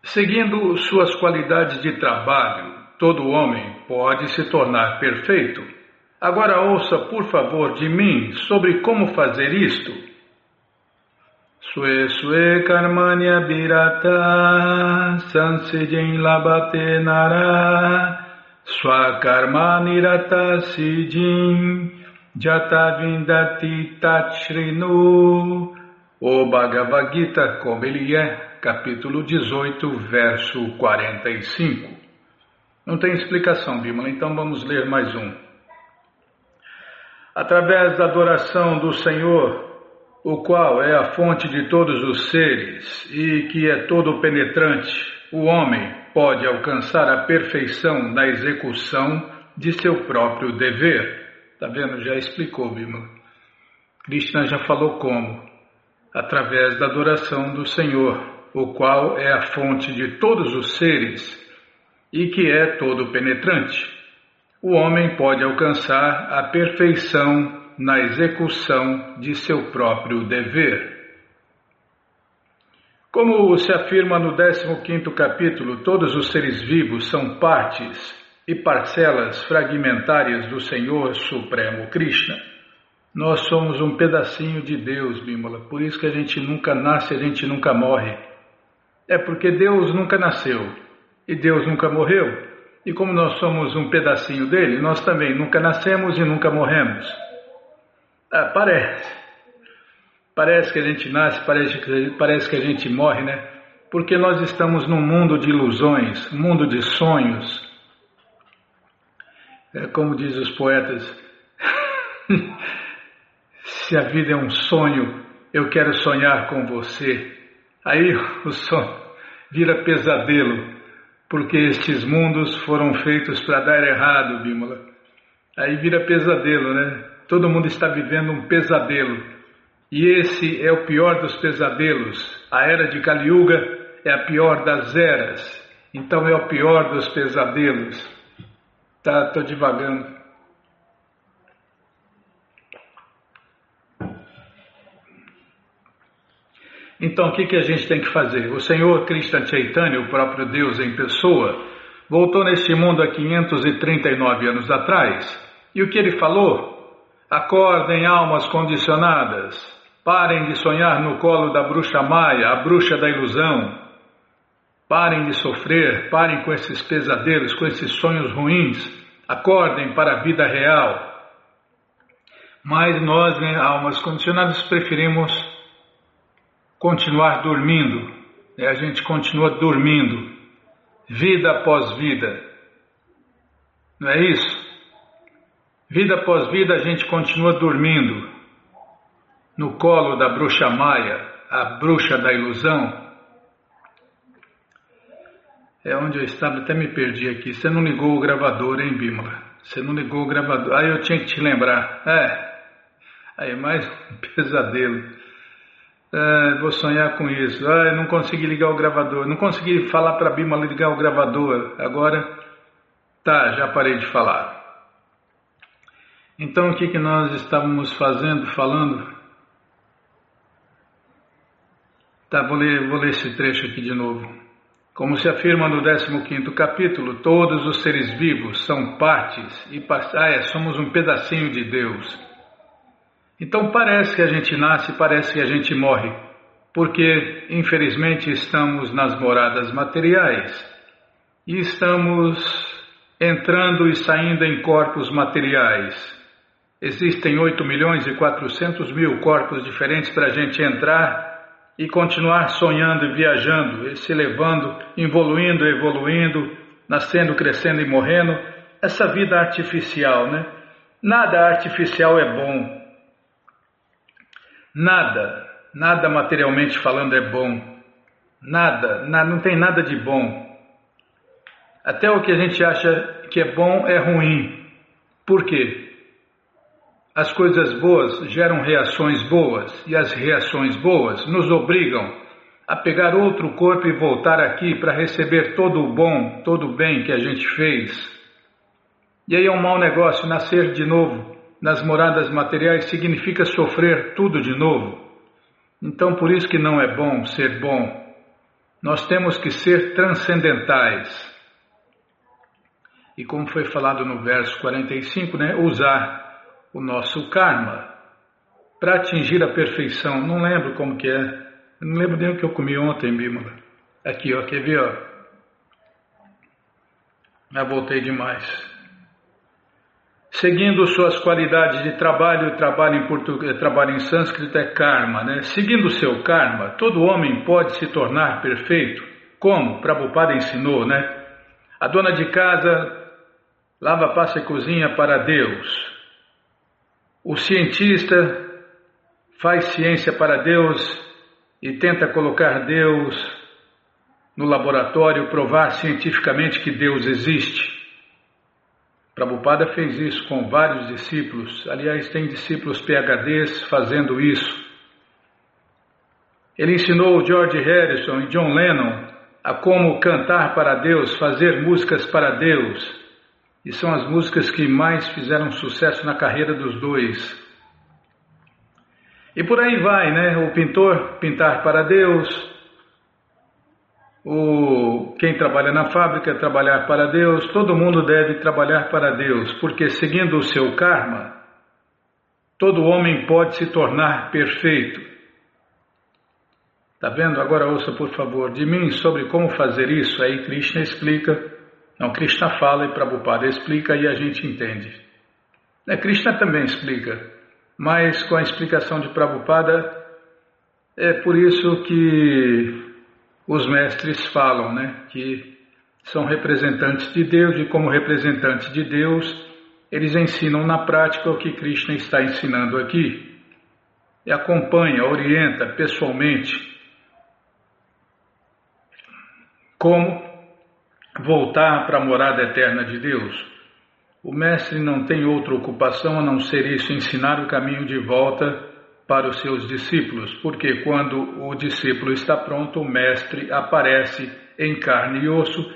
Seguindo suas qualidades de trabalho, todo homem pode se tornar perfeito. Agora ouça, por favor, de mim sobre como fazer isto. Sue sue karmanya birata sansidin labate nara swakarma nirata sidin jata vindati tachrinu. O Bhagavad Gita, como ele é, capítulo 18, verso 45. Não tem explicação, Bimala, então vamos ler mais um. Através da adoração do Senhor, o qual é a fonte de todos os seres e que é todo penetrante, o homem pode alcançar a perfeição na execução de seu próprio dever. Está vendo? Já explicou, Bimala. Krishna já falou como. Através da adoração do Senhor, o qual é a fonte de todos os seres e que é todo penetrante. O homem pode alcançar a perfeição na execução de seu próprio dever. Como se afirma no 15º capítulo, todos os seres vivos são partes e parcelas fragmentárias do Senhor Supremo Krishna. Nós somos um pedacinho de Deus, Bimala, por isso que a gente nunca nasce, a gente nunca morre. É porque Deus nunca nasceu e Deus nunca morreu. E como nós somos um pedacinho dele, nós também nunca nascemos e nunca morremos. Parece que a gente nasce, parece que a gente morre, né? Porque nós estamos num mundo de ilusões, um mundo de sonhos. Como dizem os poetas... Se a vida é um sonho, eu quero sonhar com você. Aí o sonho vira pesadelo, porque estes mundos foram feitos para dar errado, Bimala. Aí vira pesadelo, né? Todo mundo está vivendo um pesadelo. E esse é o pior dos pesadelos. A era de Kali Yuga é a pior das eras. Então é o pior dos pesadelos. Estou divagando. Então, o que a gente tem que fazer? O Senhor Krishna Chaitanya, o próprio Deus em pessoa, voltou neste mundo há 539 anos atrás. E o que ele falou? Acordem, almas condicionadas. Parem de sonhar no colo da bruxa Maya, a bruxa da ilusão. Parem de sofrer, parem com esses pesadelos, com esses sonhos ruins. Acordem para a vida real. Mas nós, almas condicionadas, preferimos continuar dormindo, a gente continua dormindo, vida após vida, não é isso? Vida após vida a gente continua dormindo, no colo da bruxa Maya, a bruxa da ilusão. É onde eu estava, até me perdi aqui. Você não ligou o gravador, hein, Bimala? Você não ligou o gravador. Eu tinha que te lembrar. Aí mais um pesadelo. Vou sonhar com isso. Eu não consegui ligar o gravador. Não consegui falar para a Bimala ligar o gravador. Agora, já parei de falar. Então, o que nós estávamos falando? Vou ler esse trecho aqui de novo. Como se afirma no 15º capítulo, todos os seres vivos são partes e somos um pedacinho de Deus. Então parece que a gente nasce, parece que a gente morre, porque infelizmente estamos nas moradas materiais e estamos entrando e saindo em corpos materiais. Existem 8.400.000 corpos diferentes para a gente entrar e continuar sonhando e viajando, e se elevando, evoluindo, nascendo, crescendo e morrendo. Essa vida artificial, né? Nada artificial é bom. Nada materialmente falando é bom. Nada, não tem nada de bom. Até o que a gente acha que é bom é ruim. Por quê? As coisas boas geram reações boas, e as reações boas nos obrigam a pegar outro corpo e voltar aqui para receber todo o bom, todo o bem que a gente fez. E aí é um mau negócio nascer de novo. Nas moradas materiais significa sofrer tudo de novo. Então por isso que não é bom ser bom. Nós temos que ser transcendentais. E como foi falado no verso 45, né, usar o nosso karma para atingir a perfeição. Não lembro como que é. Eu não lembro nem o que eu comi ontem, Bímola. Aqui, ó, quer ver, ó? Já voltei demais. Seguindo suas qualidades de trabalho, trabalho em sânscrito é karma, né? Seguindo seu karma, todo homem pode se tornar perfeito. Como? Prabhupada ensinou, né? A dona de casa lava, passa e cozinha para Deus. O cientista faz ciência para Deus e tenta colocar Deus no laboratório, provar cientificamente que Deus existe. Prabhupada fez isso com vários discípulos. Aliás, tem discípulos PhDs fazendo isso. Ele ensinou George Harrison e John Lennon a como cantar para Deus, fazer músicas para Deus. E são as músicas que mais fizeram sucesso na carreira dos dois. E por aí vai, né? O pintor, pintar para Deus. Quem trabalha na fábrica, trabalhar para Deus. Todo mundo deve trabalhar para Deus, porque seguindo o seu karma, todo homem pode se tornar perfeito. Tá vendo? Agora ouça, por favor, de mim sobre como fazer isso. Aí Krishna explica. Não, Krishna fala e Prabhupada explica e a gente entende. Krishna também explica, mas com a explicação de Prabhupada, é por isso que os mestres falam, né, que são representantes de Deus e como representantes de Deus, eles ensinam na prática o que Krishna está ensinando aqui. E acompanha, orienta pessoalmente como voltar para a morada eterna de Deus. O mestre não tem outra ocupação a não ser isso, ensinar o caminho de volta para os seus discípulos, porque quando o discípulo está pronto, o mestre aparece em carne e osso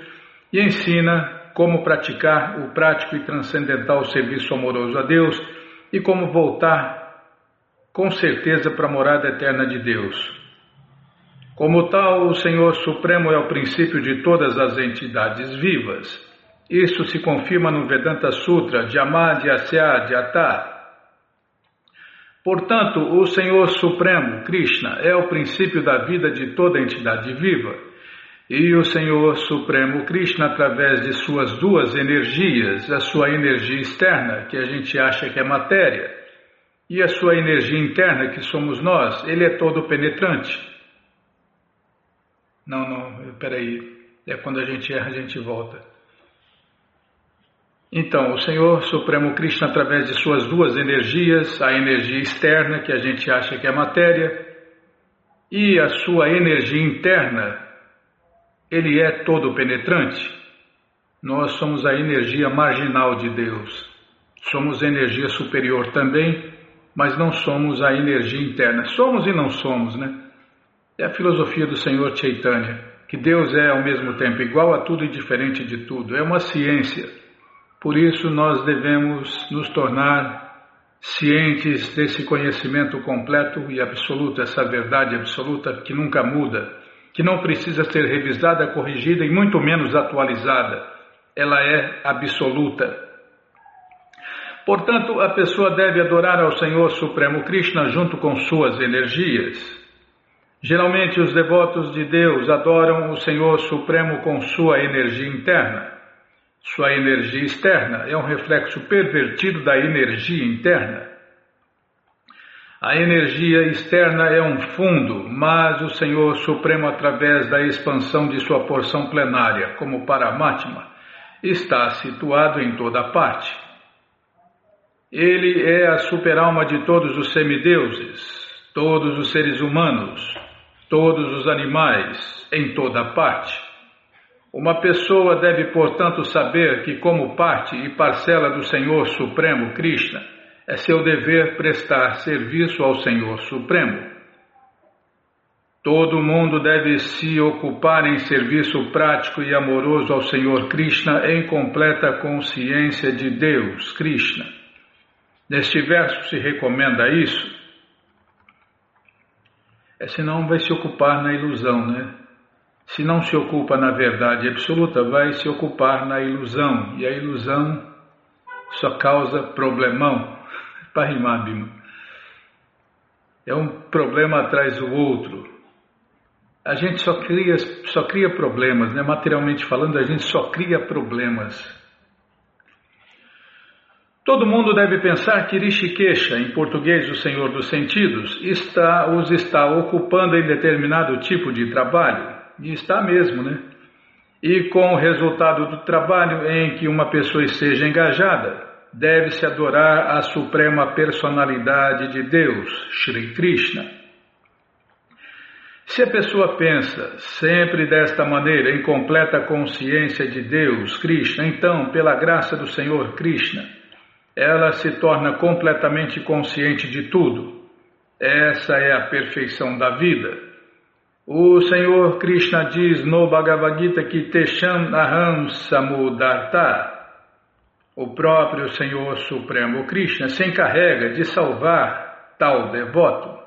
e ensina como praticar o prático e transcendental serviço amoroso a Deus e como voltar com certeza para a morada eterna de Deus. Como tal, o Senhor Supremo é o princípio de todas as entidades vivas. Isso se confirma no Vedanta Sutra, Jamadhyasya Jata. Portanto, o Senhor Supremo, Krishna, é o princípio da vida de toda entidade viva. E o Senhor Supremo, Krishna, através de suas duas energias, a sua energia externa, que a gente acha que é matéria, e a sua energia interna, que somos nós, ele é todo penetrante. Não, peraí, é quando a gente erra, a gente volta. Então, o Senhor Supremo Krishna, através de suas duas energias, a energia externa, que a gente acha que é matéria, e a sua energia interna, ele é todo penetrante. Nós somos a energia marginal de Deus. Somos energia superior também, mas não somos a energia interna. Somos e não somos, né? É a filosofia do Senhor Chaitanya, que Deus é ao mesmo tempo igual a tudo e diferente de tudo. É uma ciência. Por isso nós devemos nos tornar cientes desse conhecimento completo e absoluto, essa verdade absoluta que nunca muda, que não precisa ser revisada, corrigida e muito menos atualizada. Ela é absoluta. Portanto, a pessoa deve adorar ao Senhor Supremo Krishna junto com suas energias. Geralmente os devotos de Deus adoram o Senhor Supremo com sua energia interna. Sua energia externa é um reflexo pervertido da energia interna. A energia externa é um fundo, mas o Senhor Supremo, através da expansão de sua porção plenária, como Paramatma, está situado em toda parte. Ele é a superalma de todos os semideuses, todos os seres humanos, todos os animais, em toda parte. Uma pessoa deve, portanto, saber que, como parte e parcela do Senhor Supremo Krishna, é seu dever prestar serviço ao Senhor Supremo. Todo mundo deve se ocupar em serviço prático e amoroso ao Senhor Krishna em completa consciência de Deus, Krishna. Neste verso se recomenda isso. Senão vai se ocupar na ilusão, né? Se não se ocupa na verdade absoluta, vai se ocupar na ilusão. E a ilusão só causa problemão. Para rimar, Bima. É um problema atrás do outro. A gente só cria problemas, né? Materialmente falando, a gente só cria problemas. Todo mundo deve pensar que Rishikesha, em português o Senhor dos Sentidos, os está ocupando em determinado tipo de trabalho. E está mesmo, né? E com o resultado do trabalho em que uma pessoa esteja engajada, deve-se adorar a suprema personalidade de Deus, Shri Krishna. Se a pessoa pensa sempre desta maneira, em completa consciência de Deus, Krishna, então, pela graça do Senhor Krishna, ela se torna completamente consciente de tudo. Essa é a perfeição da vida. O Senhor Krishna diz no Bhagavad Gita que Tesham Aham Samudarta. O próprio Senhor Supremo Krishna se encarrega de salvar tal devoto.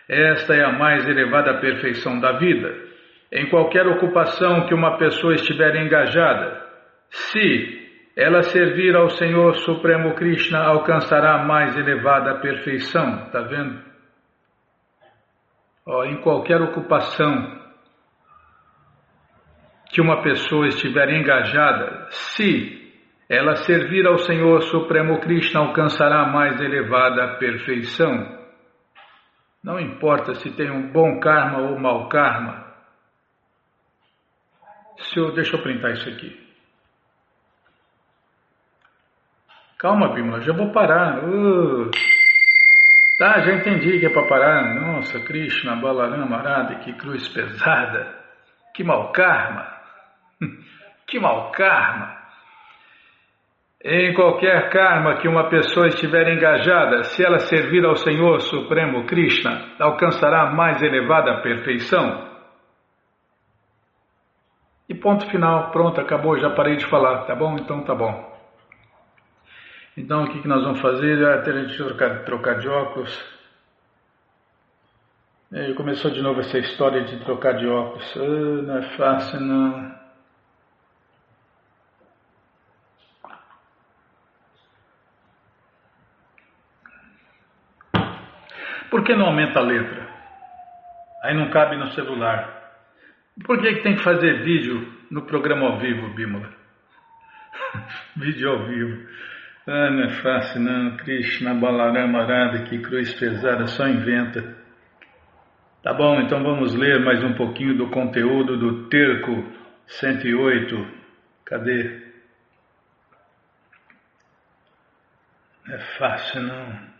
Esta é a mais elevada perfeição da vida. Em qualquer ocupação que uma pessoa estiver engajada, se ela servir ao Senhor Supremo Krishna, alcançará a mais elevada perfeição. Está vendo? Em qualquer ocupação que uma pessoa estiver engajada, se ela servir ao Senhor Supremo Krishna, alcançará a mais elevada perfeição. Não importa se tem um bom karma ou mau karma. Deixa eu printar isso aqui. Calma, Bimala, já vou parar. Tá, já entendi que é para parar. Nossa, Krishna, Balarama, Arada, que cruz pesada. Que mau karma. Que mau karma. Em qualquer karma que uma pessoa estiver engajada, se ela servir ao Senhor Supremo Krishna, alcançará a mais elevada perfeição. E ponto final, pronto, acabou, já parei de falar, tá bom? Então tá bom. Então o que nós vamos fazer? Deixa eu trocar de óculos. Começou de novo essa história de trocar de óculos. Não é fácil não. Por que não aumenta a letra? Aí não cabe no celular. Por que tem que fazer vídeo no programa ao vivo, Bímola? Vídeo ao vivo. Não é fácil não. Krishna, Balarama, Arada, que cruz pesada, só inventa. Tá bom, então vamos ler mais um pouquinho do conteúdo do Terco 108. Cadê? Não é fácil não.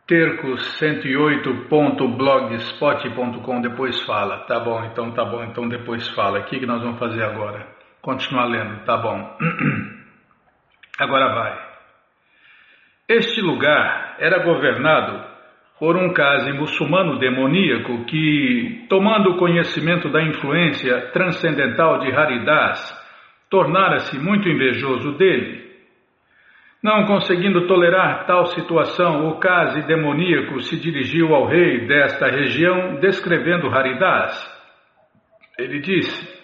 Terco108.blogspot.com, depois fala. Tá bom, então depois fala. O que nós vamos fazer agora? Continuar lendo, tá bom. Agora vai. Este lugar era governado por um Kasi muçulmano demoníaco que, tomando conhecimento da influência transcendental de Haridas, tornara-se muito invejoso dele. Não conseguindo tolerar tal situação, o Kasi demoníaco se dirigiu ao rei desta região, descrevendo Haridas. Ele disse: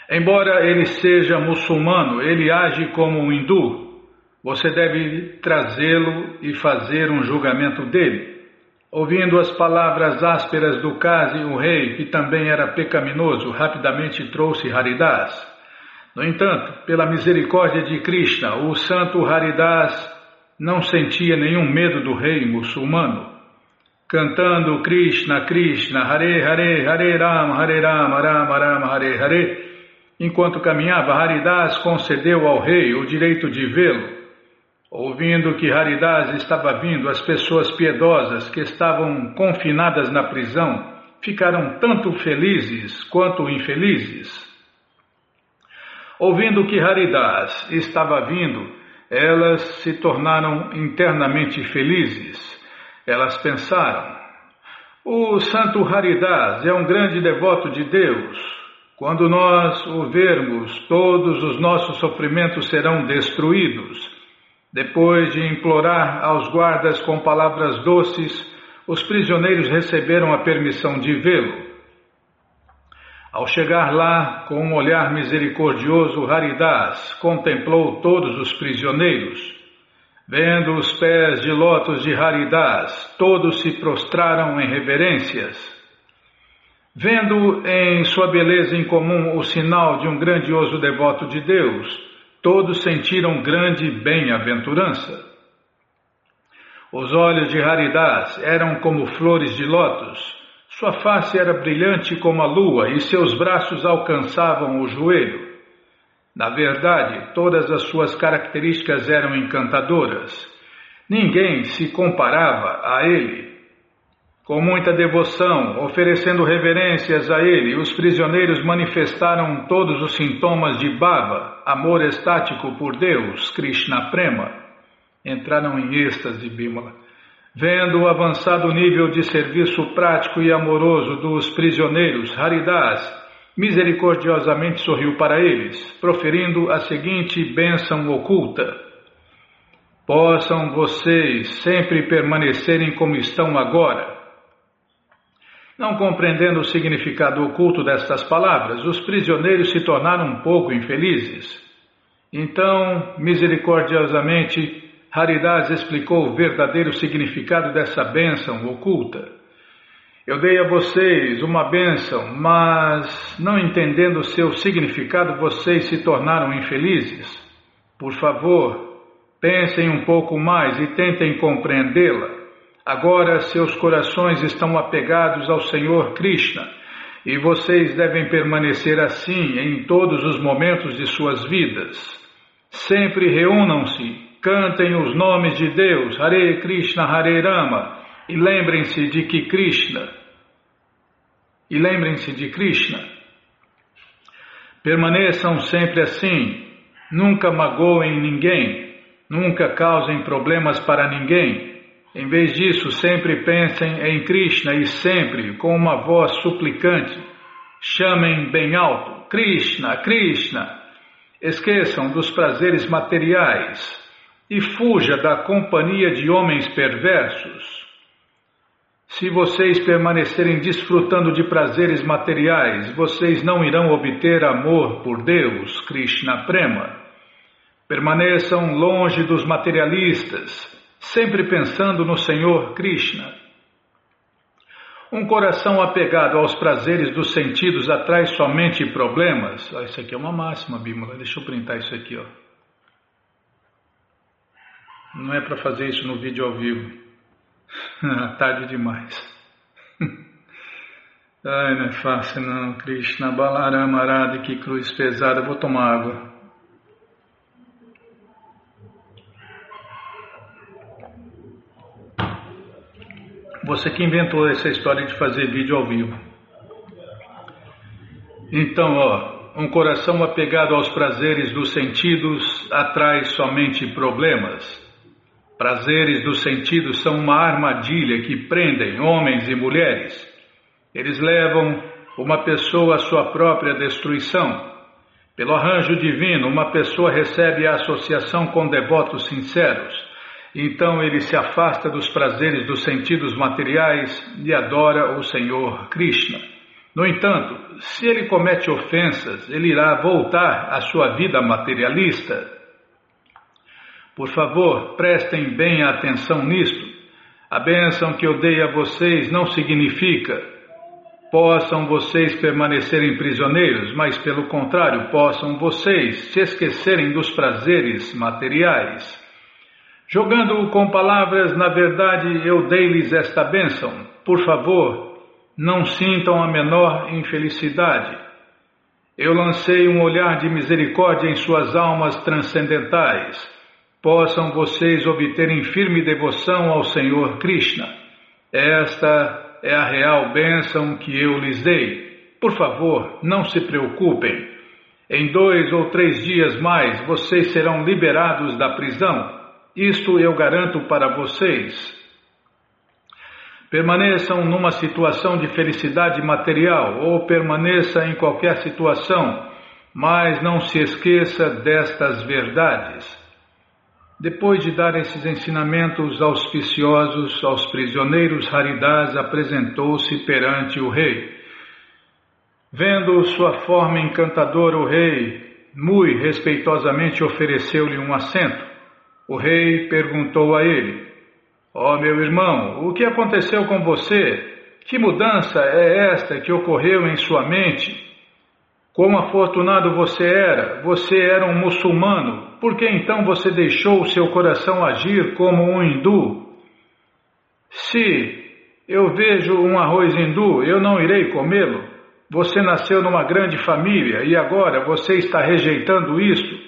embora ele seja muçulmano, ele age como um hindu. Você deve trazê-lo e fazer um julgamento dele. Ouvindo as palavras ásperas do Kasi, o rei, que também era pecaminoso, rapidamente trouxe Haridas. No entanto, pela misericórdia de Krishna, o santo Haridas não sentia nenhum medo do rei muçulmano. Cantando Krishna, Krishna, Hare Hare, Hare Rama, Rama Rama, Hare Hare, enquanto caminhava, Haridas concedeu ao rei o direito de vê-lo. Ouvindo que Haridas estava vindo, as pessoas piedosas que estavam confinadas na prisão ficaram tanto felizes quanto infelizes. Ouvindo que Haridas estava vindo, elas se tornaram internamente felizes. Elas pensaram: o santo Haridas é um grande devoto de Deus. Quando nós o vermos, todos os nossos sofrimentos serão destruídos. Depois de implorar aos guardas com palavras doces, os prisioneiros receberam a permissão de vê-lo. Ao chegar lá, com um olhar misericordioso, Haridas contemplou todos os prisioneiros. Vendo os pés de lótus de Haridas, todos se prostraram em reverências. Vendo em sua beleza incomum o sinal de um grandioso devoto de Deus, todos sentiram grande bem-aventurança. Os olhos de Haridas eram como flores de lótus. Sua face era brilhante como a lua e seus braços alcançavam o joelho. Na verdade, todas as suas características eram encantadoras. Ninguém se comparava a ele. Com muita devoção, oferecendo reverências a ele, os prisioneiros manifestaram todos os sintomas de bhava, amor estático por Deus, Krishna Prema. Entraram em êxtase, Bimala. Vendo o avançado nível de serviço prático e amoroso dos prisioneiros, Haridas misericordiosamente sorriu para eles, proferindo a seguinte bênção oculta: possam vocês sempre permanecerem como estão agora. Não compreendendo o significado oculto destas palavras, os prisioneiros se tornaram um pouco infelizes. Então, misericordiosamente, Haridas explicou o verdadeiro significado dessa bênção oculta. Eu dei a vocês uma bênção, mas, não entendendo o seu significado, vocês se tornaram infelizes. Por favor, pensem um pouco mais e tentem compreendê-la. Agora seus corações estão apegados ao Senhor Krishna, e vocês devem permanecer assim em todos os momentos de suas vidas. Sempre reúnam-se. Cantem os nomes de Deus, Hare Krishna, Hare Rama, e lembrem-se de Krishna. Permaneçam sempre assim, nunca magoem ninguém, nunca causem problemas para ninguém. Em vez disso, sempre pensem em Krishna e sempre, com uma voz suplicante, chamem bem alto, Krishna, Krishna. Esqueçam dos prazeres materiais e fuja da companhia de homens perversos. Se vocês permanecerem desfrutando de prazeres materiais, vocês não irão obter amor por Deus, Krishna Prema. Permaneçam longe dos materialistas, sempre pensando no Senhor Krishna. Um coração apegado aos prazeres dos sentidos atrai somente problemas. Isso aqui é uma máxima, Bímola. Deixa eu printar isso aqui, ó. Não é para fazer isso no vídeo ao vivo. Tarde demais. Ai, não é fácil não, Krishna. Balarama Arada, que cruz pesada. Vou tomar água. Você que inventou essa história de fazer vídeo ao vivo. Então, um coração apegado aos prazeres dos sentidos atrai somente problemas. Prazeres dos sentidos são uma armadilha que prendem homens e mulheres. Eles levam uma pessoa à sua própria destruição. Pelo arranjo divino, uma pessoa recebe a associação com devotos sinceros. Então ele se afasta dos prazeres dos sentidos materiais e adora o Senhor Krishna. No entanto, se ele comete ofensas, ele irá voltar à sua vida materialista. Por favor, prestem bem atenção nisto. A bênção que eu dei a vocês não significa possam vocês permanecerem prisioneiros, mas pelo contrário, possam vocês se esquecerem dos prazeres materiais. Jogando com palavras, na verdade, eu dei-lhes esta bênção. Por favor, não sintam a menor infelicidade. Eu lancei um olhar de misericórdia em suas almas transcendentais. Possam vocês obterem firme devoção ao Senhor Krishna. Esta é a real bênção que eu lhes dei. Por favor, não se preocupem. Em 2 ou 3 dias mais, vocês serão liberados da prisão. Isto eu garanto para vocês. Permaneçam numa situação de felicidade material ou permaneça em qualquer situação, mas não se esqueça destas verdades. Depois de dar esses ensinamentos auspiciosos aos prisioneiros, Haridas apresentou-se perante o rei. Vendo sua forma encantadora, o rei, muito respeitosamente, ofereceu-lhe um assento. O rei perguntou a ele: ó meu irmão, o que aconteceu com você? Que mudança é esta que ocorreu em sua mente? Quão afortunado você era! Você era um muçulmano. Por que então você deixou o seu coração agir como um hindu? Se eu vejo um arroz hindu, eu não irei comê-lo. Você nasceu numa grande família e agora você está rejeitando isso?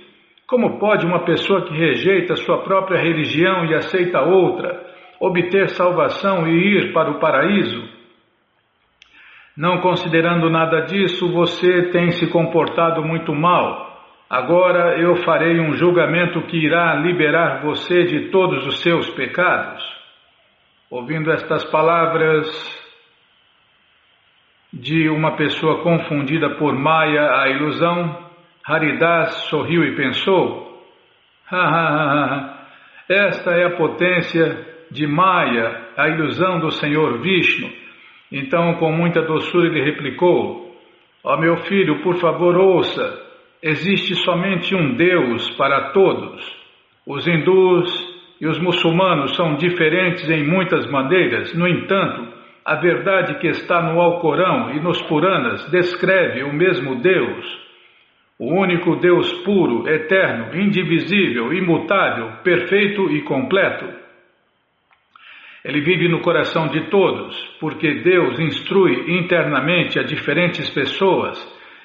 Como pode uma pessoa que rejeita sua própria religião e aceita outra obter salvação e ir para o paraíso? Não considerando nada disso, você tem se comportado muito mal. Agora eu farei um julgamento que irá liberar você de todos os seus pecados. Ouvindo estas palavras de uma pessoa confundida por Maya, a ilusão, Haridas sorriu e pensou: esta é a potência de Maya, a ilusão do Senhor Vishnu. Então, com muita doçura, ele replicou: ó meu filho, por favor, ouça. Existe somente um Deus para todos. Os hindus e os muçulmanos são diferentes em muitas maneiras. No entanto, a verdade que está no Alcorão e nos Puranas descreve o mesmo Deus. O único Deus puro, eterno, indivisível, imutável, perfeito e completo. Ele vive no coração de todos, porque Deus instrui internamente a diferentes pessoas.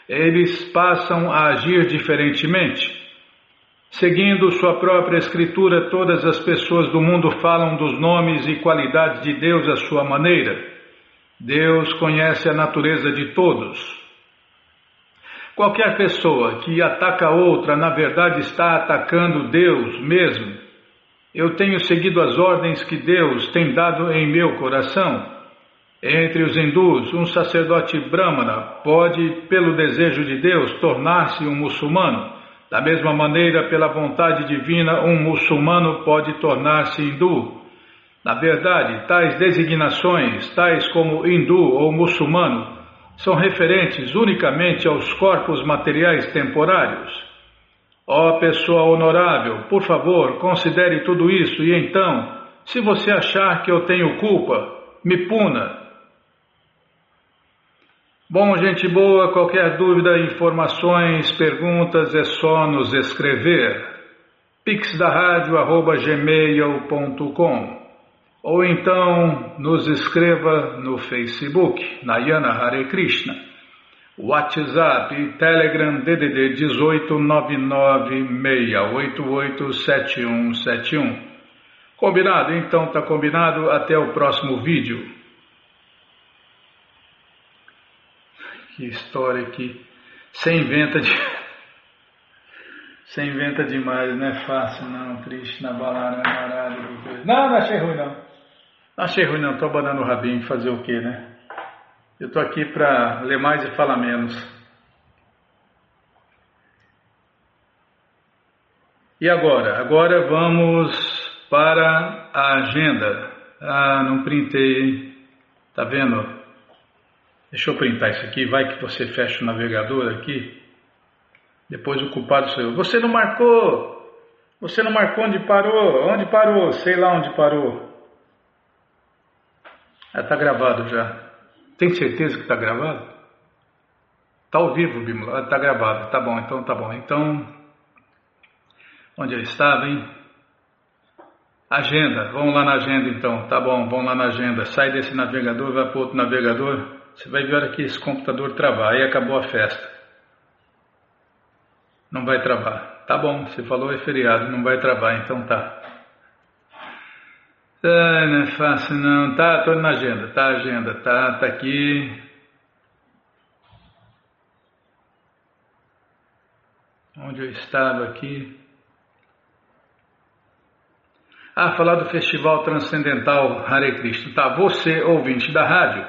Eles passam a agir diferentemente. Seguindo sua própria escritura, todas as pessoas do mundo falam dos nomes e qualidades de Deus à sua maneira. Deus conhece a natureza de todos. Qualquer pessoa que ataca outra, na verdade está atacando Deus mesmo. Eu tenho seguido as ordens que Deus tem dado em meu coração. Entre os hindus, um sacerdote brahmana pode, pelo desejo de Deus, tornar-se um muçulmano. Da mesma maneira, pela vontade divina, um muçulmano pode tornar-se hindu. Na verdade, tais designações, tais como hindu ou muçulmano, são referentes unicamente aos corpos materiais temporários. Ó pessoa honorável, por favor, considere tudo isso e então, se você achar que eu tenho culpa, me puna. Bom, gente boa, qualquer dúvida, informações, perguntas, é só nos escrever. pixdaradio@gmail.com ou então nos escreva no Facebook, Nayana Hare Krishna. WhatsApp e Telegram DDD 18 996887171. Combinado? Então tá combinado. Até o próximo vídeo. Que história aqui. Você inventa demais, não é fácil não, Krishna Balarama Marada. Não achei ruim não. Não achei ruim não, tô abanando o rabinho, fazer o quê, né? Eu tô aqui para ler mais e falar menos. E agora? Agora vamos para a agenda. Ah, não printei, hein? Tá vendo? Deixa eu printar isso aqui, vai que você fecha o navegador aqui. Depois o culpado sou eu. Você não marcou onde parou. Onde parou? Sei lá onde parou. Ah, tá gravado já. Tem certeza que tá gravado? Tá ao vivo, Bímola. Ah, tá gravado. Tá bom, então tá bom. Então, onde eu estava, hein? Agenda. Vamos lá na agenda então. Tá bom, vamos lá na agenda. Sai desse navegador, vai para outro navegador. Você vai ver a hora que esse computador travar. Aí acabou a festa. Não vai travar. Tá bom, você falou é feriado, não vai travar, então tá. Ah, não é fácil não. Tá, tô na agenda. Tá, agenda. Tá aqui. Onde eu estava aqui? Ah, falar do Festival Transcendental Hare Krishna. Tá, você, ouvinte da rádio,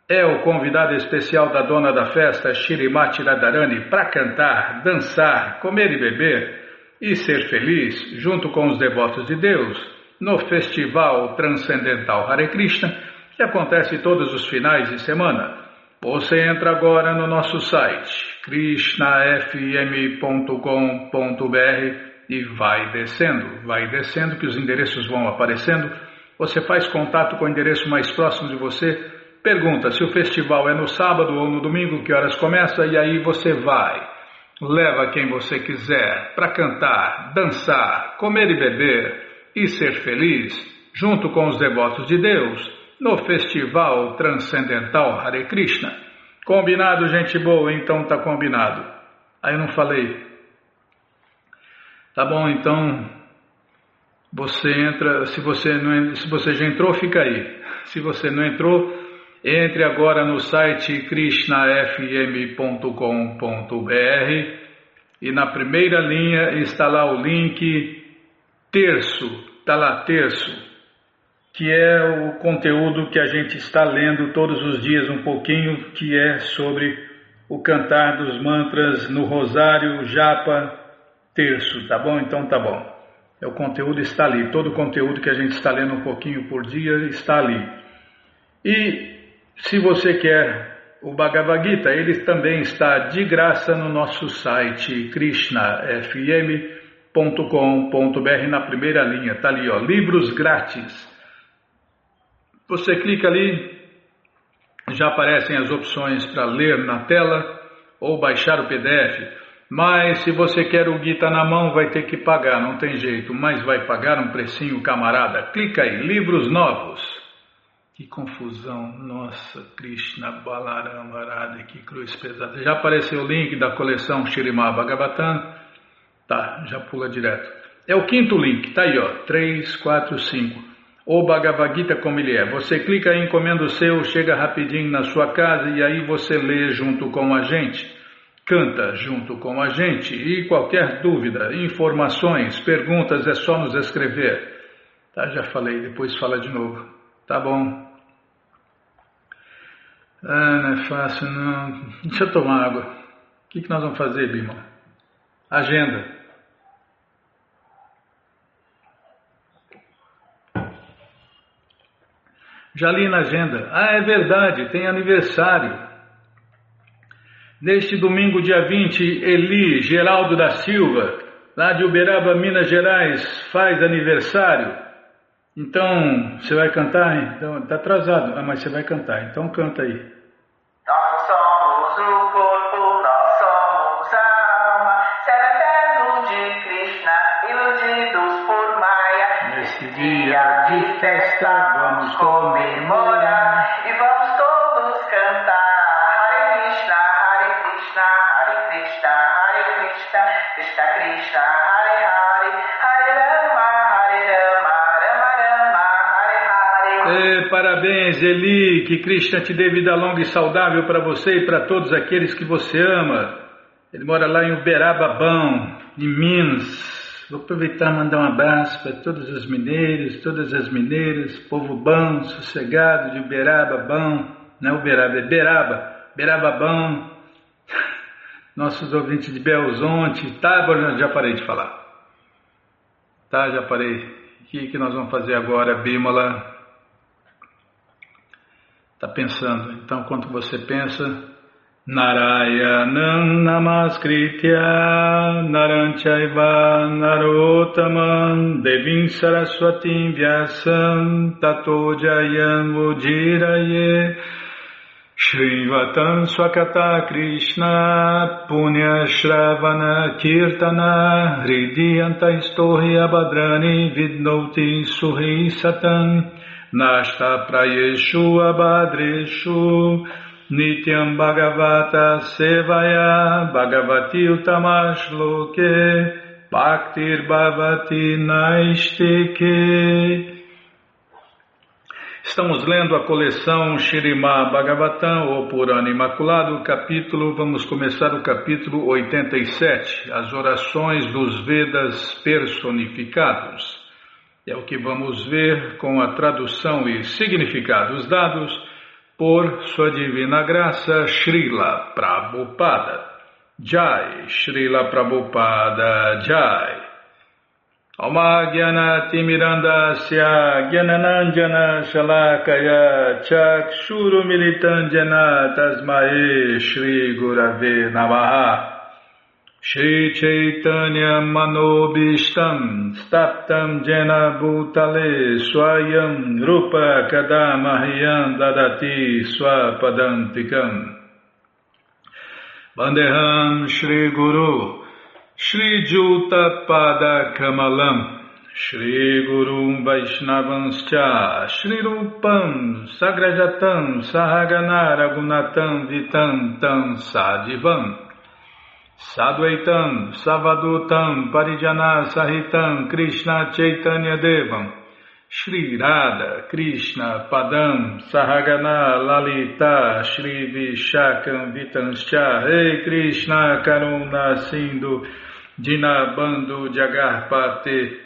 é o convidado especial da dona da festa, Shrimati Radharani, para cantar, dançar, comer e beber e ser feliz junto com os devotos de Deus no Festival Transcendental Hare Krishna, que acontece todos os finais de semana. Você entra agora no nosso site krishnafm.com.br e vai descendo que os endereços vão aparecendo. Você faz contato com o endereço mais próximo de você, pergunta se o festival é no sábado ou no domingo, que horas começa, e aí você vai. Leva quem você quiser para cantar, dançar, comer e beber e ser feliz junto com os devotos de Deus no Festival Transcendental Hare Krishna. Combinado, gente boa? Então tá combinado. Aí eu não falei. Tá bom, então você entra, se você já entrou, fica aí. Se você não entrou, entre agora no site krishnafm.com.br e na primeira linha está lá o link terço, está lá terço, que é o conteúdo que a gente está lendo todos os dias um pouquinho, que é sobre o cantar dos mantras no rosário, japa, terço, tá bom? Então tá bom. O conteúdo está ali, todo o conteúdo que a gente está lendo um pouquinho por dia está ali. E se você quer o Bhagavad Gita, ele também está de graça no nosso site krishnafm.com.br, na primeira linha, está ali, ó, livros grátis. Você clica ali, já aparecem as opções para ler na tela ou baixar o PDF. Mas se você quer o Gita na mão, vai ter que pagar, não tem jeito, mas vai pagar um precinho, camarada. Clica aí, livros novos. Que confusão, nossa, Krishna, Balarama, Arada, que cruz pesada. Já apareceu o link da coleção Śrīmad Bhagavatam? Tá, já pula direto. É o quinto link, tá aí, ó, 3, 4, 5. O Bhagavad Gita como ele é. Você clica aí, encomenda o seu, chega rapidinho na sua casa e aí você lê junto com a gente, canta junto com a gente. E qualquer dúvida, informações, perguntas, é só nos escrever. Tá, já falei, depois fala de novo. Tá bom. Não é fácil não. Deixa eu tomar água. O que nós vamos fazer, Bima? Agenda. Já li na agenda. Ah, é verdade, tem aniversário. Neste domingo, dia 20, Eli Geraldo da Silva, lá de Uberaba, Minas Gerais, faz aniversário. Então, você vai cantar? Então, está atrasado. Ah, mas você vai cantar. Então, canta aí. Nós somos o corpo, nós somos a alma, ser eterno de Krishna, iludidos por Maya. Nesse dia de festa, vamos comemorar e vamos todos cantar Hare Krishna, Hare Krishna, Hare Krishna, Hare Krishna, Krishna Krishna, Hare Hare, Hare Rama, Hare Rama, Rama Rama, Hare Hare. Parabéns, Eli, que Krishna te dê vida longa e saudável para você e para todos aqueles que você ama. Ele mora lá em Uberababão, em Minas. Vou aproveitar e mandar um abraço para todos os mineiros, todas as mineiras, povo bom, sossegado de Uberababão, não é Uberaba, é Berababão, nossos ouvintes de Belzonte, tá, já parei de falar, tá, já parei. O que nós vamos fazer agora, Bímola? Tá pensando, então enquanto você pensa, Narayanam namaskritya naranchaiva narotamam devim saraswatim vyasam tato jayam udiraye Shrivatam swakata Krishna punya shravana kirtana hridiyanta istohi abhadrani vidnoti suhi satam nashta prayeshu abhadreshu Nityam Bhagavata Sevaya Bhagavati Utamashloke Bhaktir Bhavati Naistike. Estamos lendo a coleção Śrīmad Bhagavatam, ou Purana Imaculado, vamos começar o capítulo 87, as orações dos Vedas personificados. É o que vamos ver com a tradução e significados dados por Sua Divina Graça, Srila Prabhupada. Jai, Srila Prabhupada, Jai. Oma Gyana Timirandasya Gyananandjana Shalakaya Chakshuru Militandjana Tasmae Shri Gurave Namaha. Shri Chaitanya Manobishtam Staptam Jena Bhutale Swayam Rupa Kadamahyam Dadati Swapadantikam Bandeham Shri Guru Shri Juta Pada Kamalam Shri Guru Vaishnavanscha Shri Rupam Sagrajatam Sahagana Ragunatam Vitam Tam Sadivam Sadvaitam, Savadutam, Parijana Sahitam, Krishna Chaitanya Devam, Shri Radha, Krishna, Padam, Sahagana, Lalita, Shri Vishakam, Vitanscha, Rei Krishna, Karuna, Sindhu, Dinabando, Jagarpate,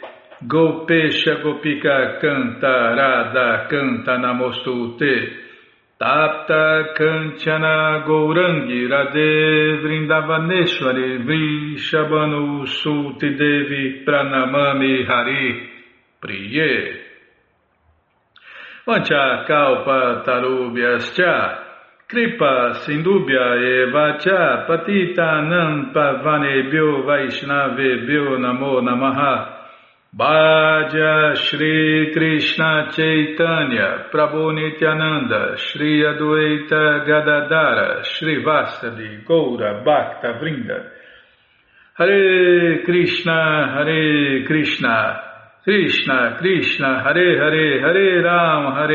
Gopesha, Gopika, Canta, Radha, Canta, Namostute, Tapta Kanchana Gourangi Radhe Vrindavaneshwari Vrishabhanu Suti Devi Pranamami Hari Priye Vancha Kalpa Tarubhyascha Kripa Sindubhya Evacha Patita Nam Pavanebhyo Vaishnavebhyo Namo Namaha Bhaja Shri Krishna Chaitanya Prabhu Nityananda Shri Adwaita Gadadara Shri Vasadi Goura Bhakta Vrinda Hare Krishna Krishna Krishna Hare Hare Hare Rama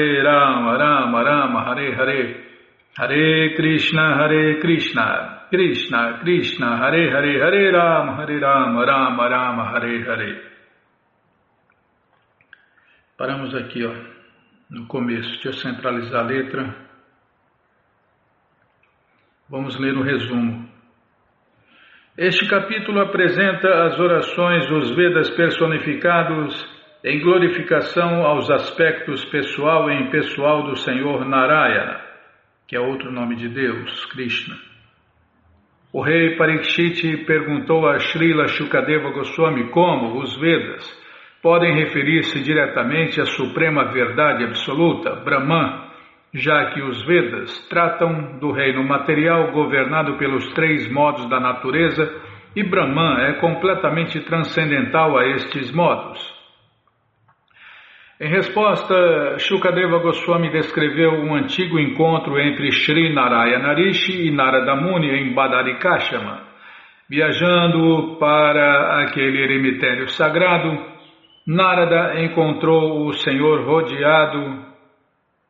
Rama Rama Hare Hare Hare Krishna Krishna Krishna Hare Hare Hare Rama Rama Rama Hare Hare. Paramos aqui, no começo. Deixa eu centralizar a letra. Vamos ler o resumo. Este capítulo apresenta as orações dos Vedas personificados em glorificação aos aspectos pessoal e impessoal do Senhor Narayana, que é outro nome de Deus, Krishna. O rei Parikshit perguntou a Srila Shukadeva Goswami como os Vedas podem referir-se diretamente à suprema verdade absoluta, Brahman, já que os Vedas tratam do reino material governado pelos três modos da natureza e Brahman é completamente transcendental a estes modos. Em resposta, Shukadeva Goswami descreveu um antigo encontro entre Shri Narayana Rishi e Narada Muni em Badarikashama. Viajando para aquele eremitério sagrado, Narada encontrou o Senhor rodeado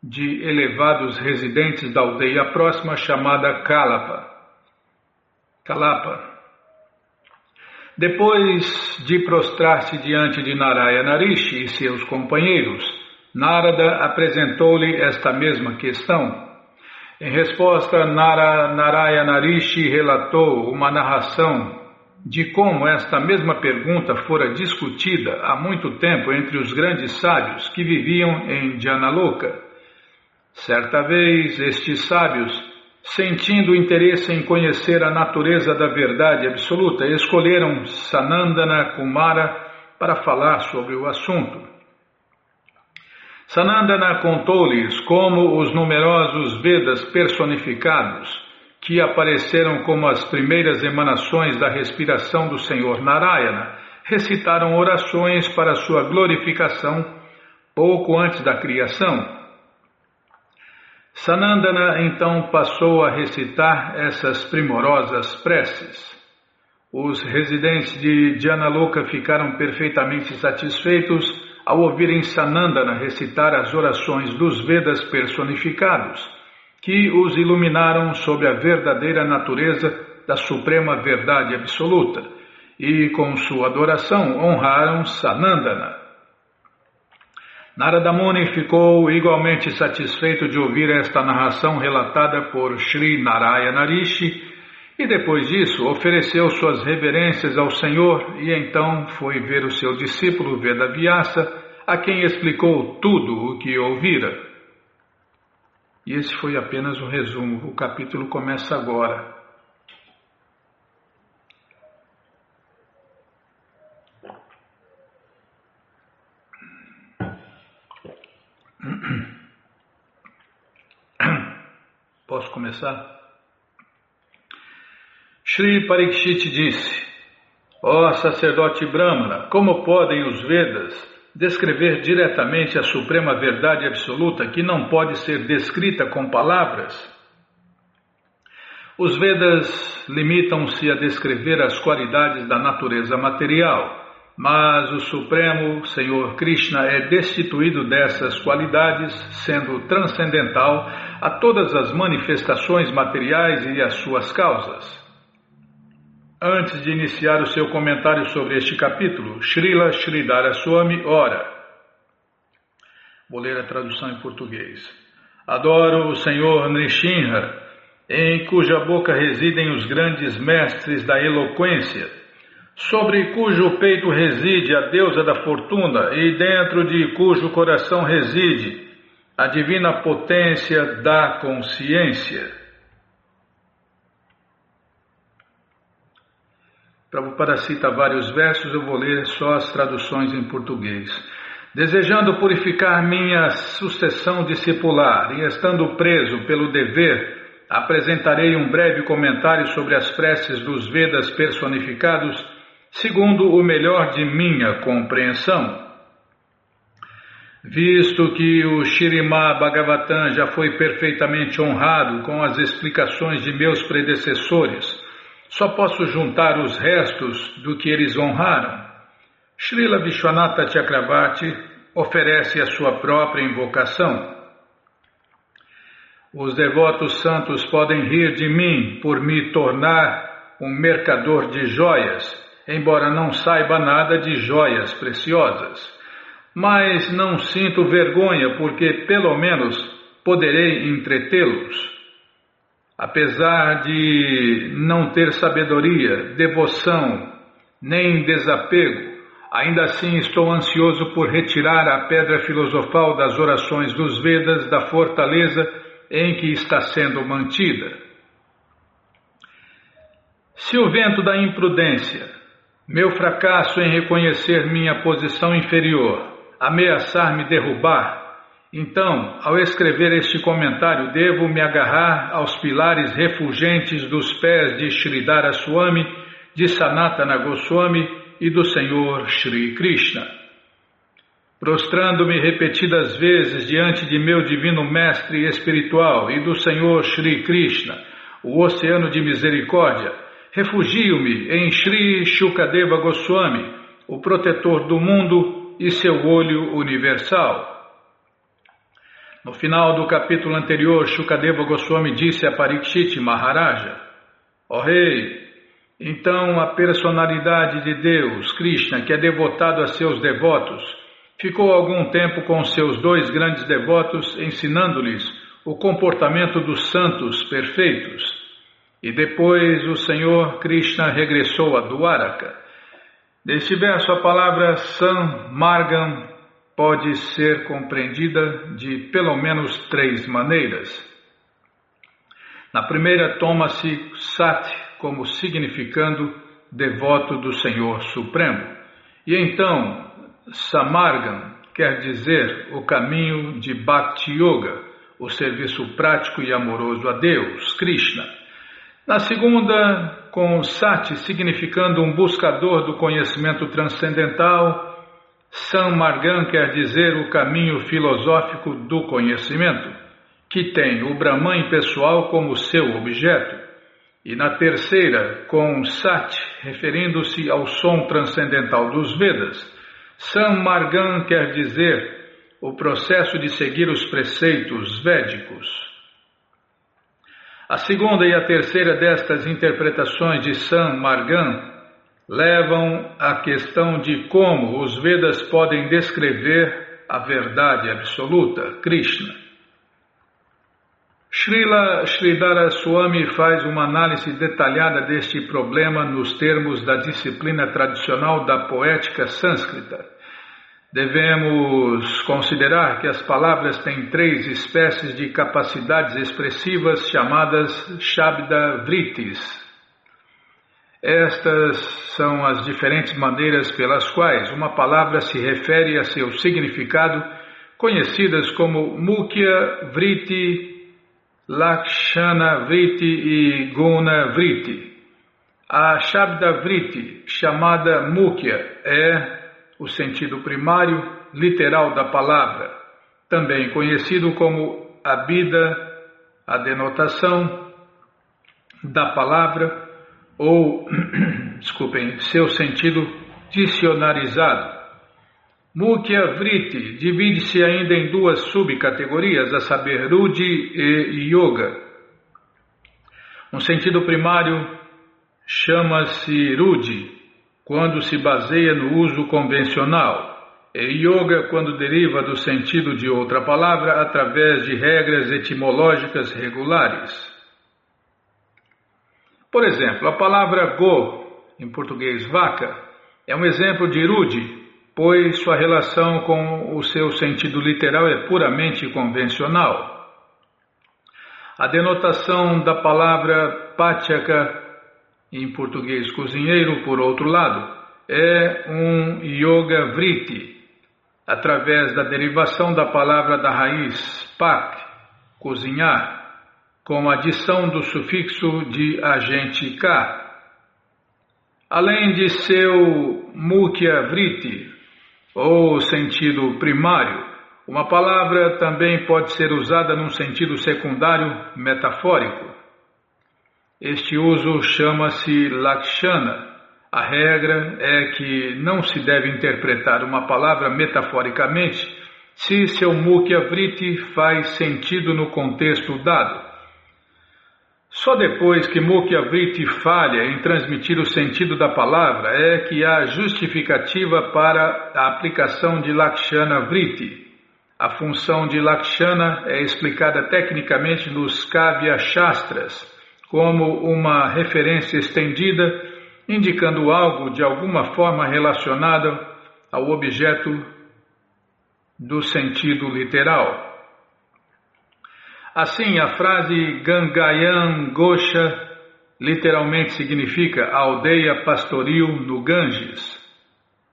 de elevados residentes da aldeia próxima chamada Kalapa. Depois de prostrar-se diante de Narayana Rishi e seus companheiros, Narada apresentou-lhe esta mesma questão. Em resposta, Narayana Rishi relatou uma narração de como esta mesma pergunta fora discutida há muito tempo entre os grandes sábios que viviam em Janaloka. Certa vez, estes sábios, sentindo interesse em conhecer a natureza da verdade absoluta, escolheram Sanandana Kumara para falar sobre o assunto. Sanandana contou-lhes como os numerosos Vedas personificados que apareceram como as primeiras emanações da respiração do Senhor Narayana, recitaram orações para sua glorificação pouco antes da criação. Sanandana então passou a recitar essas primorosas preces. Os residentes de Janaloka ficaram perfeitamente satisfeitos ao ouvirem Sanandana recitar as orações dos Vedas personificados, que os iluminaram sobre a verdadeira natureza da suprema verdade absoluta, e com sua adoração honraram Sanandana. Narada Muni ficou igualmente satisfeito de ouvir esta narração relatada por Shri Narayana Rishi, e depois disso ofereceu suas reverências ao Senhor e então foi ver o seu discípulo Vedavyasa, a quem explicou tudo o que ouvira. E esse foi apenas um resumo. O capítulo começa agora. Posso começar? Shri Parikshit disse: ó sacerdote Brahmana, como podem os Vedas descrever diretamente a suprema verdade absoluta que não pode ser descrita com palavras? Os Vedas limitam-se a descrever as qualidades da natureza material, mas o Supremo Senhor Krishna é destituído dessas qualidades, sendo transcendental a todas as manifestações materiais e as suas causas. Antes de iniciar o seu comentário sobre este capítulo, Srila Sridhara Swami ora. Vou ler a tradução em português. Adoro o Senhor Nrsimha, em cuja boca residem os grandes mestres da eloquência, sobre cujo peito reside a deusa da fortuna e dentro de cujo coração reside a divina potência da consciência. Prabhupada cita vários versos, eu vou ler só as traduções em português. Desejando purificar minha sucessão discipular e estando preso pelo dever, apresentarei um breve comentário sobre as preces dos Vedas personificados, segundo o melhor de minha compreensão. Visto que o Śrīmad Bhagavatam já foi perfeitamente honrado com as explicações de meus predecessores, só posso juntar os restos do que eles honraram. Srila Vishwanatha Chakravarti oferece a sua própria invocação. Os devotos santos podem rir de mim por me tornar um mercador de joias, embora não saiba nada de joias preciosas. Mas não sinto vergonha porque pelo menos poderei entretê-los. Apesar de não ter sabedoria, devoção, nem desapego, ainda assim estou ansioso por retirar a pedra filosofal das orações dos Vedas da fortaleza em que está sendo mantida. Se o vento da imprudência, meu fracasso em reconhecer minha posição inferior, ameaçar me derrubar, então, ao escrever este comentário, devo me agarrar aos pilares refulgentes dos pés de Sridhara Swami, de Sanatana Goswami e do Senhor Shri Krishna. Prostrando-me repetidas vezes diante de meu divino mestre espiritual e do Senhor Shri Krishna, o oceano de misericórdia, refugio-me em Shri Shukadeva Goswami, o protetor do mundo e seu olho universal. No final do capítulo anterior, Shukadeva Goswami disse a Parikshit Maharaja: ó rei, então a personalidade de Deus, Krishna, que é devotado a seus devotos, ficou algum tempo com seus dois grandes devotos, ensinando-lhes o comportamento dos santos perfeitos. E depois o Senhor Krishna regressou a Dwaraka. Deste verso, a palavra Sammargam pode ser compreendida de pelo menos três maneiras. Na primeira, toma-se Sat como significando devoto do Senhor Supremo. E então, Sammargam quer dizer o caminho de Bhakti Yoga, o serviço prático e amoroso a Deus, Krishna. Na segunda, com Sati significando um buscador do conhecimento transcendental, Sammargam quer dizer o caminho filosófico do conhecimento, que tem o Brahman pessoal como seu objeto. E na terceira, com Sat, referindo-se ao som transcendental dos Vedas, Sammargam quer dizer o processo de seguir os preceitos védicos. A segunda e a terceira destas interpretações de Sammargam levam à questão de como os Vedas podem descrever a verdade absoluta, Krishna. Srila Sridhara Swami faz uma análise detalhada deste problema nos termos da disciplina tradicional da poética sânscrita. Devemos considerar que as palavras têm três espécies de capacidades expressivas chamadas Shabda Vrittis. Estas são as diferentes maneiras pelas quais uma palavra se refere a seu significado, conhecidas como Mukhya Vritti, Lakshana Vritti e Guna Vritti. A Shabda Vritti, chamada Mukhya, é o sentido primário literal da palavra, também conhecido como Abhida, a denotação da palavra, ou, desculpem, seu sentido dicionarizado. Mukhya Vritti divide-se ainda em duas subcategorias, a saber, Rudhi e Yoga. Um sentido primário chama-se Rudhi, quando se baseia no uso convencional, e Yoga, quando deriva do sentido de outra palavra através de regras etimológicas regulares. Por exemplo, a palavra Go, em português vaca, é um exemplo de Rudhi, pois sua relação com o seu sentido literal é puramente convencional. A denotação da palavra Pachaka, em português cozinheiro, por outro lado, é um Yoga Vritti, através da derivação da palavra da raiz Pak, cozinhar, com a adição do sufixo de agente Ka. Além de seu Mukhya Vritti, ou sentido primário, uma palavra também pode ser usada num sentido secundário metafórico. Este uso chama-se Lakshana. A regra é que não se deve interpretar uma palavra metaforicamente se seu Mukhya Vritti faz sentido no contexto dado. Só depois que Mukhya Vritti falha em transmitir o sentido da palavra é que há justificativa para a aplicação de Lakshana Vritti. A função de Lakshana é explicada tecnicamente nos Kavya Shastras como uma referência estendida indicando algo de alguma forma relacionado ao objeto do sentido literal. Assim, a frase Gangayam Gosha literalmente significa aldeia pastoril no Ganges.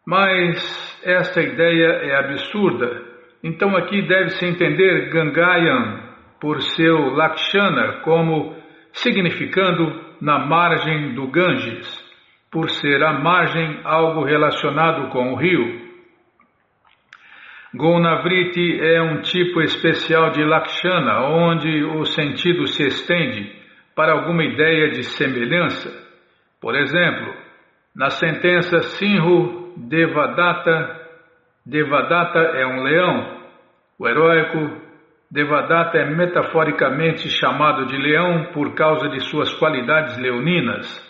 Mas esta ideia é absurda. Então aqui deve-se entender Gangayam por seu Lakshana como significando na margem do Ganges, por ser a margem algo relacionado com o rio. Guna Vritti é um tipo especial de Lakshana, onde o sentido se estende para alguma ideia de semelhança. Por exemplo, na sentença Sinhu Devadatta, Devadatta é um leão. O heróico Devadatta é metaforicamente chamado de leão por causa de suas qualidades leoninas.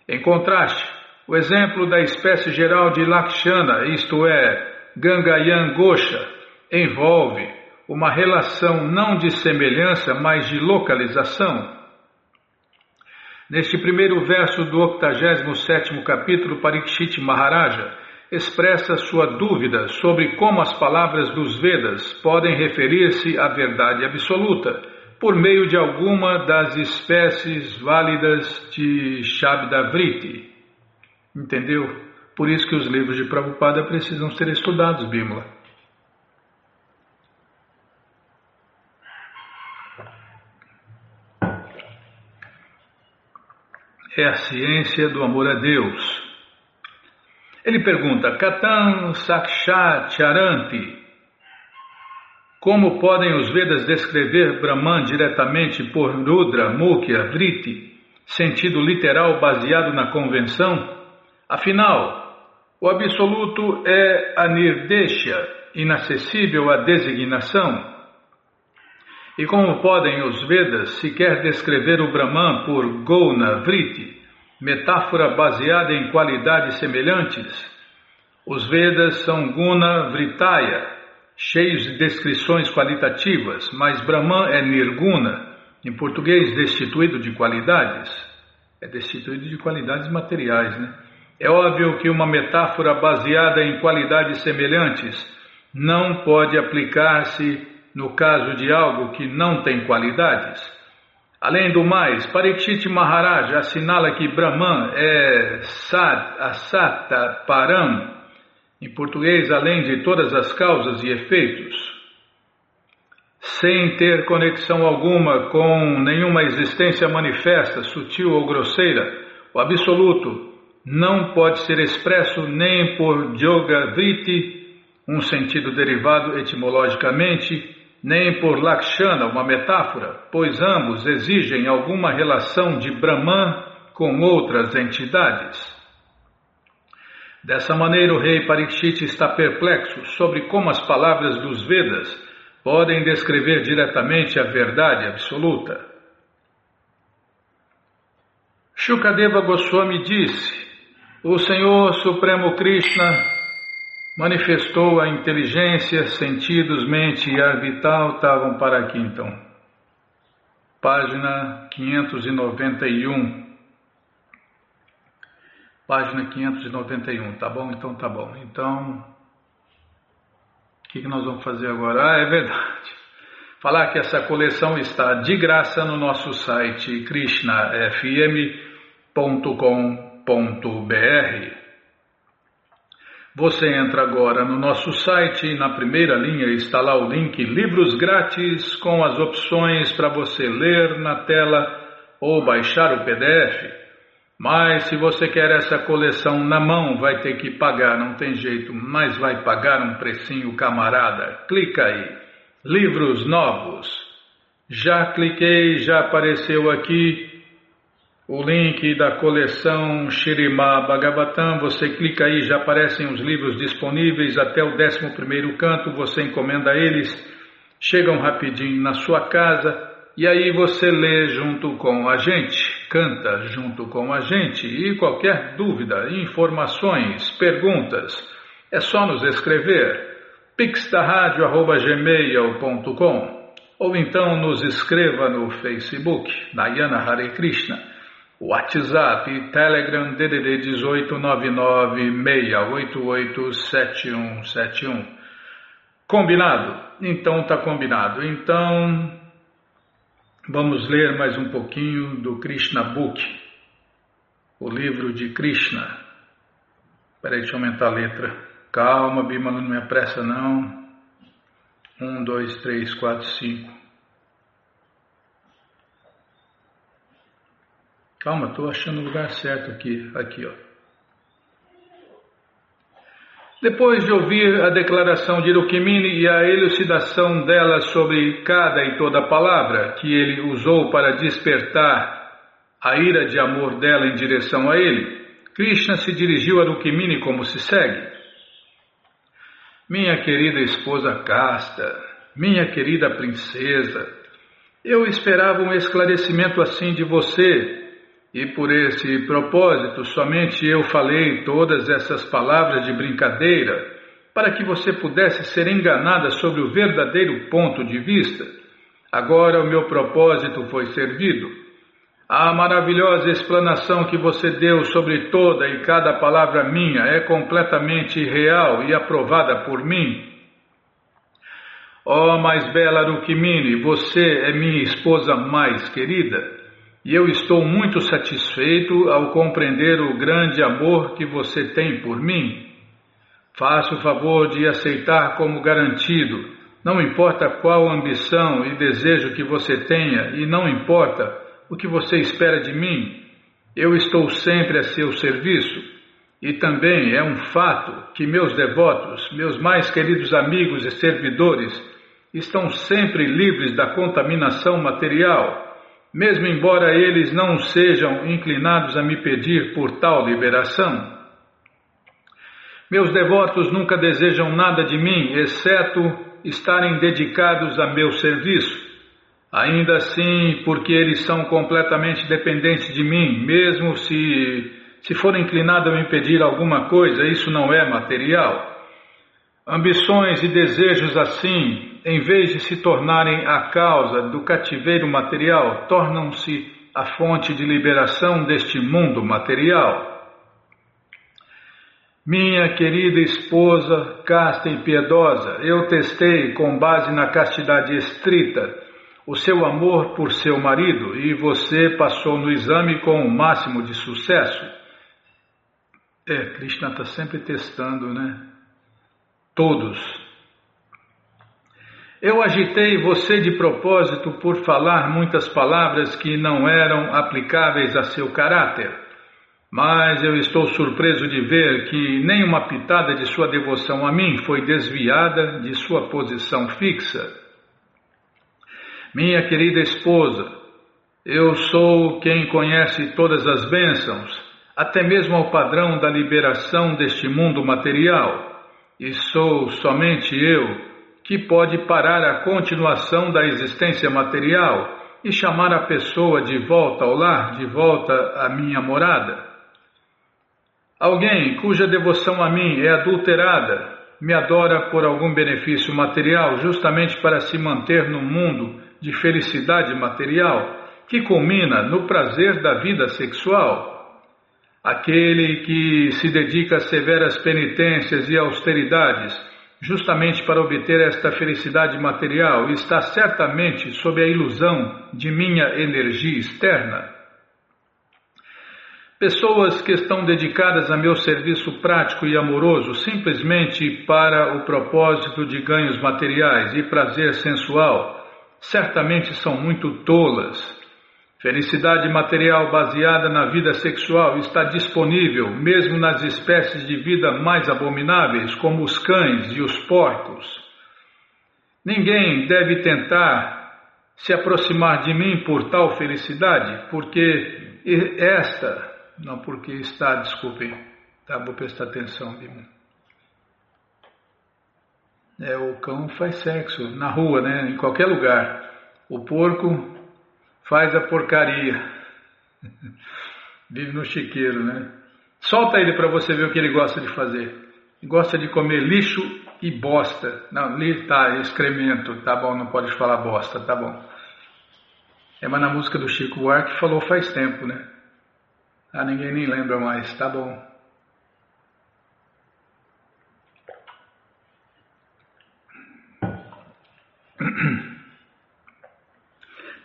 Em contraste, o exemplo da espécie geral de Lakshana, isto é, Gangayam Gosha, envolve uma relação não de semelhança, mas de localização. Neste primeiro verso do 87º capítulo, Parikshit Maharaja expressa sua dúvida sobre como as palavras dos Vedas podem referir-se à verdade absoluta por meio de alguma das espécies válidas de Shabda Vritti. Entendeu? Por isso que os livros de Prabhupada precisam ser estudados, Bimala. É a ciência do amor a Deus. Ele pergunta, Katam Sakshat Charanti, como podem os Vedas descrever Brahman diretamente por Rudra, Mukhya, Vritti, sentido literal baseado na convenção? Afinal, o absoluto é a nirdesha, inacessível à designação. E como podem os Vedas sequer descrever o Brahman por Guna Vritti, metáfora baseada em qualidades semelhantes? Os Vedas são Guna Vritaya, cheios de descrições qualitativas, mas Brahman é Nirguna, em português destituído de qualidades. É destituído de qualidades materiais, né? É óbvio que uma metáfora baseada em qualidades semelhantes não pode aplicar-se no caso de algo que não tem qualidades. Além do mais, Parikshit Maharaj assinala que Brahman é Sat Asata Param, em português, além de todas as causas e efeitos. sem ter conexão alguma com nenhuma existência manifesta, sutil ou grosseira. O absoluto não pode ser expresso nem por Yoga-vritti, um sentido derivado etimologicamente, nem por Lakshana, uma metáfora, pois ambos exigem alguma relação de Brahman com outras entidades. Dessa maneira, o rei Parikshit está perplexo sobre como as palavras dos Vedas podem descrever diretamente a verdade absoluta. Shukadeva Goswami disse: o Senhor Supremo Krishna manifestou a inteligência, sentidos, mente e ar vital. Estavam para aqui então. Página 591. Página 591, tá bom? Então tá bom. Então, o que nós vamos fazer agora? É verdade. Falar que essa coleção está de graça no nosso site krishnafm.com.br. Você entra agora no nosso site e na primeira linha está lá o link Livros Grátis com as opções para você ler na tela ou baixar o PDF. Mas se você quer essa coleção na mão, vai ter que pagar, não tem jeito, mas vai pagar um precinho camarada. Clica aí, livros novos. Já cliquei, já apareceu aqui o link da coleção Śrīmad Bhagavatam. Você clica aí, já aparecem os livros disponíveis até o 11º canto, você encomenda eles, chegam rapidinho na sua casa e aí você lê junto com a gente. Canta junto com a gente e qualquer dúvida, informações, perguntas, é só nos escrever pixdaradio@gmail.com ou então nos escreva no Facebook, Nayana Hare Krishna, WhatsApp e Telegram DDD 18996887171. Combinado? Então tá combinado. Então vamos ler mais um pouquinho do Krishna Book, o livro de Krishna. Espera aí, deixa eu aumentar a letra. Calma, Bimala, não me apressa não. 1, 2, 3, 4, 5. Calma, estou achando o lugar certo aqui. Aqui, ó. Depois de ouvir a declaração de Rukmini e a elucidação dela sobre cada e toda palavra que ele usou para despertar a ira de amor dela em direção a ele, Krishna se dirigiu a Rukmini como se segue: minha querida esposa casta, minha querida princesa, eu esperava um esclarecimento assim de você. E por esse propósito, somente eu falei todas essas palavras de brincadeira, para que você pudesse ser enganada sobre o verdadeiro ponto de vista. Agora o meu propósito foi servido. A maravilhosa explanação que você deu sobre toda e cada palavra minha é completamente real e aprovada por mim. Ó mais bela Rukmini, você é minha esposa mais querida. E eu estou muito satisfeito ao compreender o grande amor que você tem por mim. Faça o favor de aceitar como garantido, não importa qual ambição e desejo que você tenha, e não importa o que você espera de mim, eu estou sempre a seu serviço. E também é um fato que meus devotos, meus mais queridos amigos e servidores, estão sempre livres da contaminação material, mesmo embora eles não sejam inclinados a me pedir por tal liberação. Meus devotos nunca desejam nada de mim, exceto estarem dedicados a meu serviço. Ainda assim, porque eles são completamente dependentes de mim, mesmo se forem inclinados a me pedir alguma coisa, isso não é material. Ambições e desejos assim, em vez de se tornarem a causa do cativeiro material, tornam-se a fonte de liberação deste mundo material. Minha querida esposa, casta e piedosa, eu testei com base na castidade estrita o seu amor por seu marido e você passou no exame com o máximo de sucesso. Krishna está sempre testando, né? Todos. Eu agitei você de propósito por falar muitas palavras que não eram aplicáveis a seu caráter, mas eu estou surpreso de ver que nem uma pitada de sua devoção a mim foi desviada de sua posição fixa. Minha querida esposa, eu sou quem conhece todas as bênçãos, até mesmo ao padrão da liberação deste mundo material, e sou somente eu que pode parar a continuação da existência material e chamar a pessoa de volta ao lar, de volta à minha morada. Alguém cuja devoção a mim é adulterada, me adora por algum benefício material, justamente para se manter num mundo de felicidade material, que culmina no prazer da vida sexual. Aquele que se dedica a severas penitências e austeridades, justamente para obter esta felicidade material, está certamente sob a ilusão de minha energia externa. Pessoas que estão dedicadas a meu serviço prático e amoroso simplesmente para o propósito de ganhos materiais e prazer sensual, certamente são muito tolas. Felicidade material baseada na vida sexual está disponível mesmo nas espécies de vida mais abomináveis, como os cães e os porcos. Ninguém deve tentar se aproximar de mim por tal felicidade, porque desculpem, tá, vou prestar atenção, Bima. O cão faz sexo na rua, né, em qualquer lugar. O porco faz a porcaria. Vive no chiqueiro, né? Solta ele para você ver o que ele gosta de fazer. Ele gosta de comer lixo e bosta. Não, excremento. Tá bom, não pode falar bosta, tá bom. Mas na música do Chico Buarque falou faz tempo, né? Ninguém nem lembra mais, tá bom.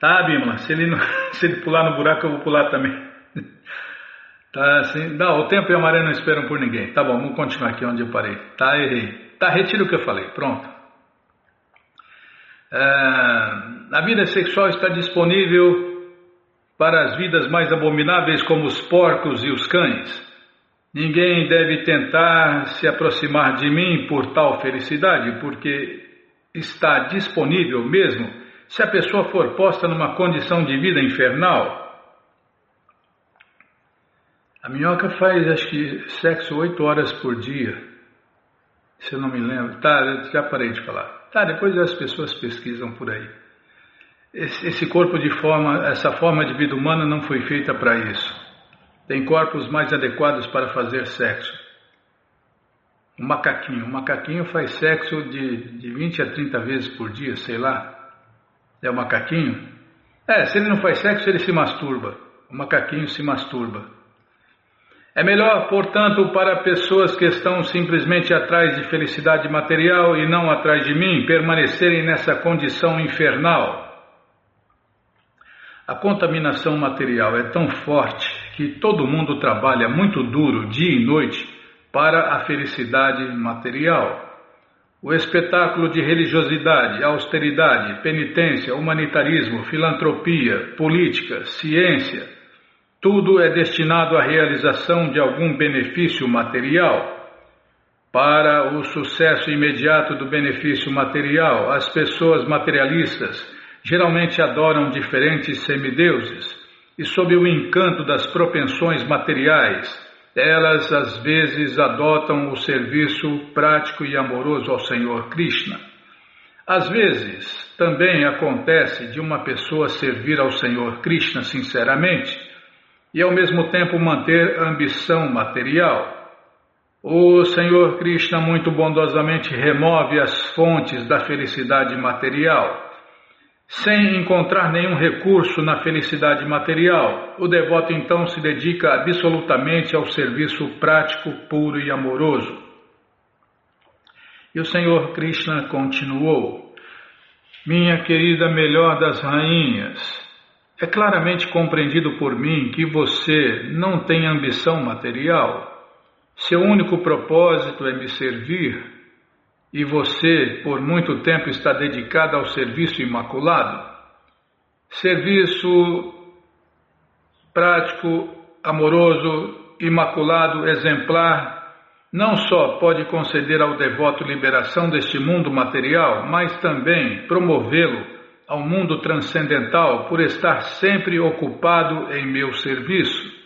Tá, Bímola, se ele pular no buraco, eu vou pular também. Tá, assim, não, o tempo e a maré não esperam por ninguém. Tá bom, vamos continuar aqui onde eu parei. Tá, errei. Tá, retiro o que eu falei, pronto. A vida sexual está disponível para as vidas mais abomináveis como os porcos e os cães. Ninguém deve tentar se aproximar de mim por tal felicidade, porque está disponível mesmo se a pessoa for posta numa condição de vida infernal. A minhoca faz, acho que, sexo 8 horas por dia, se eu não me lembro. Tá, já parei de falar. Tá, depois as pessoas pesquisam por aí. Esse corpo essa forma de vida humana não foi feita para isso. Tem corpos mais adequados para fazer sexo. Um macaquinho faz sexo de 20 a 30 vezes por dia, sei lá. É o macaquinho? Se ele não faz sexo, ele se masturba. O macaquinho se masturba. É melhor, portanto, para pessoas que estão simplesmente atrás de felicidade material e não atrás de mim, permanecerem nessa condição infernal. A contaminação material é tão forte que todo mundo trabalha muito duro, dia e noite, para a felicidade material. O espetáculo de religiosidade, austeridade, penitência, humanitarismo, filantropia, política, ciência, tudo é destinado à realização de algum benefício material. Para o sucesso imediato do benefício material, as pessoas materialistas geralmente adoram diferentes semideuses e, sob o encanto das propensões materiais, elas às vezes adotam o serviço prático e amoroso ao Senhor Krishna. Às vezes também acontece de uma pessoa servir ao Senhor Krishna sinceramente e ao mesmo tempo manter ambição material. O Senhor Krishna muito bondosamente remove as fontes da felicidade material. Sem encontrar nenhum recurso na felicidade material, o devoto então se dedica absolutamente ao serviço prático, puro e amoroso. E o Senhor Krishna continuou: minha querida melhor das rainhas, é claramente compreendido por mim que você não tem ambição material. Seu único propósito é me servir. e você por muito tempo está dedicada ao serviço imaculado. Serviço prático, amoroso, imaculado, exemplar, não só pode conceder ao devoto liberação deste mundo material, mas também promovê-lo ao mundo transcendental por estar sempre ocupado em meu serviço.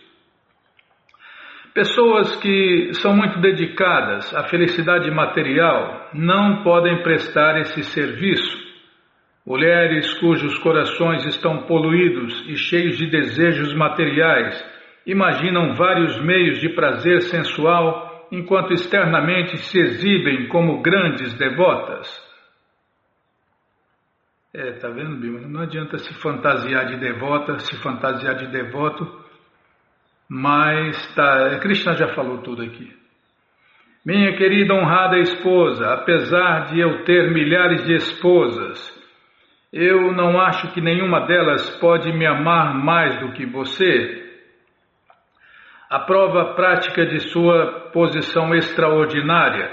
Pessoas que são muito dedicadas à felicidade material não podem prestar esse serviço. Mulheres cujos corações estão poluídos e cheios de desejos materiais imaginam vários meios de prazer sensual enquanto externamente se exibem como grandes devotas. Tá vendo, Bíblia? Não adianta se fantasiar de devota, se fantasiar de devoto, mas Krishna já falou tudo aqui. Minha querida honrada esposa, apesar de eu ter milhares de esposas, eu não acho que nenhuma delas pode me amar mais do que você. A prova prática de sua posição extraordinária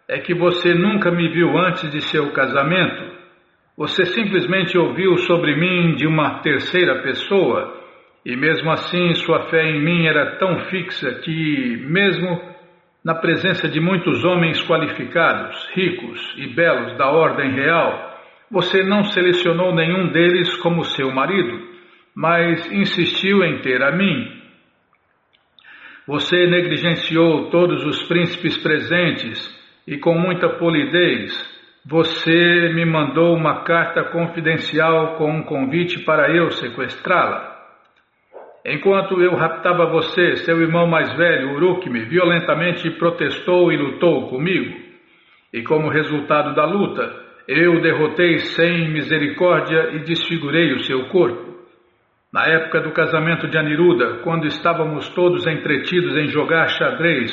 é que você nunca me viu antes de seu casamento. Você simplesmente ouviu sobre mim de uma terceira pessoa, e mesmo assim sua fé em mim era tão fixa que, mesmo na presença de muitos homens qualificados, ricos e belos da ordem real, você não selecionou nenhum deles como seu marido, mas insistiu em ter a mim. Você negligenciou todos os príncipes presentes e com muita polidez, você me mandou uma carta confidencial com um convite para eu sequestrá-la. Enquanto eu raptava você, seu irmão mais velho, Urukmi, violentamente protestou e lutou comigo. E como resultado da luta, eu derrotei sem misericórdia e desfigurei o seu corpo. Na época do casamento de Aniruddha, quando estávamos todos entretidos em jogar xadrez,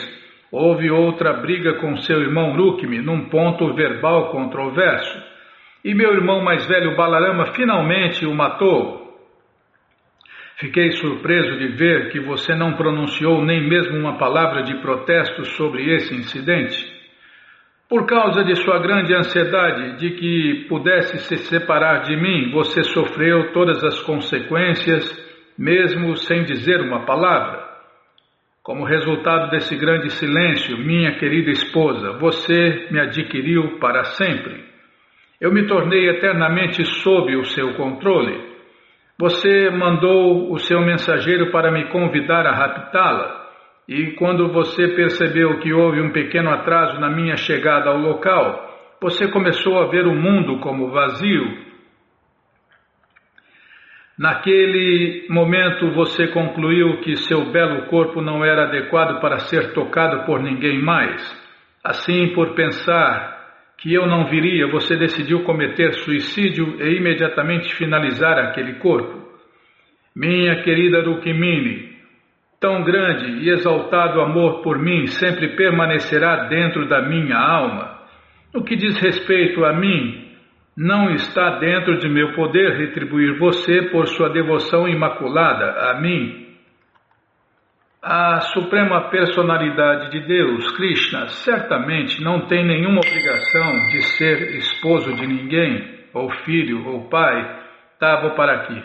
houve outra briga com seu irmão Urukmi num ponto verbal controverso. E meu irmão mais velho Balarama finalmente o matou. Fiquei surpreso de ver que você não pronunciou nem mesmo uma palavra de protesto sobre esse incidente. Por causa de sua grande ansiedade de que pudesse se separar de mim, você sofreu todas as consequências, mesmo sem dizer uma palavra. Como resultado desse grande silêncio, minha querida esposa, você me adquiriu para sempre. Eu me tornei eternamente sob o seu controle. Você mandou o seu mensageiro para me convidar a raptá-la. E quando você percebeu que houve um pequeno atraso na minha chegada ao local, você começou a ver o mundo como vazio. Naquele momento você concluiu que seu belo corpo não era adequado para ser tocado por ninguém mais. Assim, por pensar que eu não viria, você decidiu cometer suicídio e imediatamente finalizar aquele corpo. Minha querida Rukmini, tão grande e exaltado amor por mim sempre permanecerá dentro da minha alma. No que diz respeito a mim, não está dentro de meu poder retribuir você por sua devoção imaculada a mim. A Suprema Personalidade de Deus, Krishna, certamente não tem nenhuma obrigação de ser esposo de ninguém, ou filho, ou pai. Tá, vou parar aqui.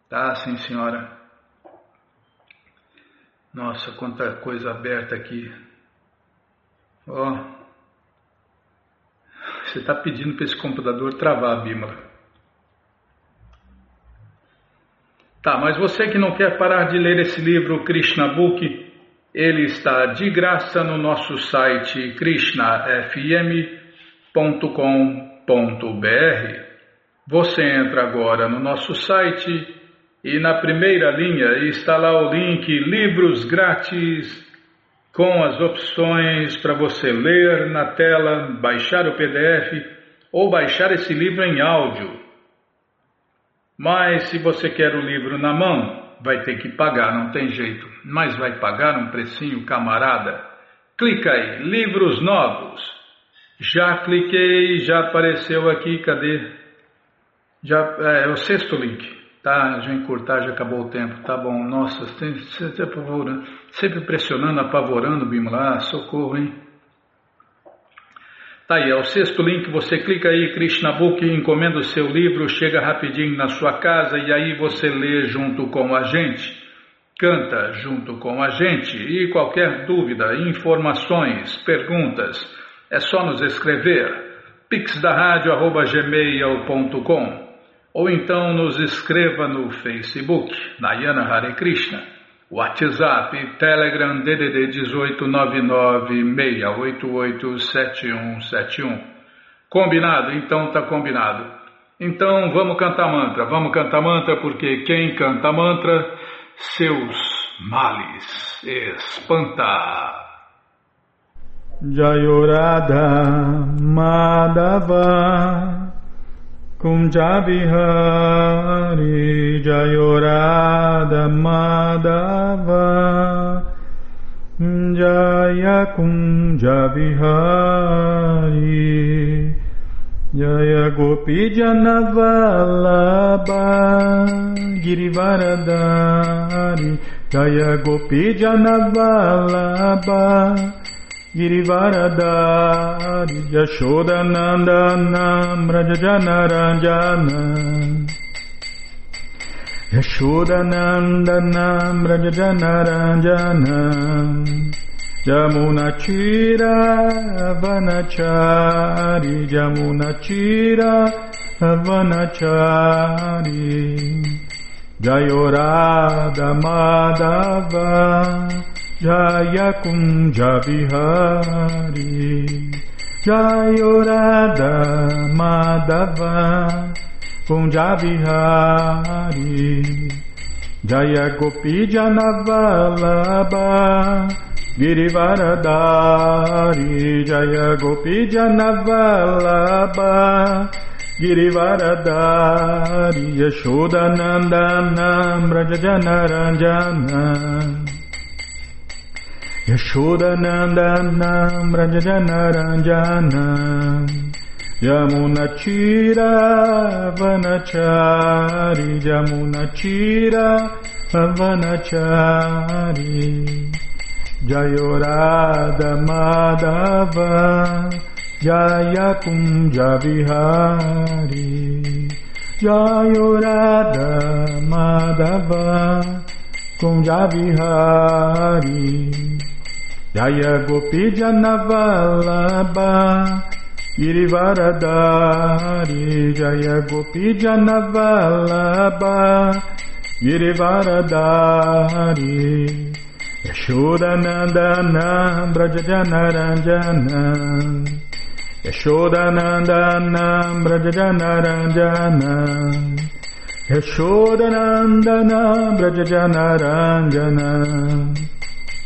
Tá, sim, senhora. Nossa, quanta coisa aberta aqui. Ó, você está pedindo para esse computador travar, Bímola. Tá, mas você que não quer parar de ler esse livro Krishna Book, ele está de graça no nosso site krishnafm.com.br. Você entra agora no nosso site e na primeira linha está lá o link Livros Grátis, com as opções para você ler na tela, baixar o PDF ou baixar esse livro em áudio. Mas se você quer o livro na mão, vai ter que pagar, não tem jeito. Mas vai pagar um precinho, camarada. Clica aí, livros novos. Já cliquei, já apareceu aqui, cadê? É o sexto link. Tá, já encurtar, já acabou o tempo. Tá bom, nossa, sempre pressionando, apavorando, Bímola. Ah, socorro, hein? Tá aí, é o sexto link, você clica aí, Krishna Book, encomenda o seu livro, chega rapidinho na sua casa e aí você lê junto com a gente, canta junto com a gente e qualquer dúvida, informações, perguntas, é só nos escrever, pixdaradio@gmail.com ou então nos escreva no Facebook, Nayana Hare Krishna. WhatsApp, Telegram, DDD 1899-688-7171. Combinado? Então tá combinado. Então vamos cantar mantra, porque quem canta mantra, seus males espanta. Jayorada Madhava Kunja Bihari Jayorada Madhava Jaya Kunja Bihari Jaya Gopi Janavalabha Girivaradari Jaya Gopi Janavalabha Girivaradari Yashodanandana Brajajanaranjana Yashodanandana Brajajanaranjana Jamunachira Vanachari Jamunachira Vanachari Jayorada Madhava Jaya Kunja Bihari Jayorada Madhava Kunja Bihari Jaya Gopi Janavalabha Girivaradari Jaya Gopi Janavalabha Girivaradari Yashodanandana Brajajanaranjana Yashodanandana Brajajanaranjana Yamunachira Vanachari Yamunachira Vanachari Jayorada Madhava Jaya Kunja Bihari Jayorada Madhava Kunja Bihari Jaya Gopi Janavalabha Girivaradari Jaya Gopi Janavalabha Girivaradari Yashodanandana Brajajanaranjana Yashodanandana Brajajanaranjana Yashodanandana Brajajanaranjana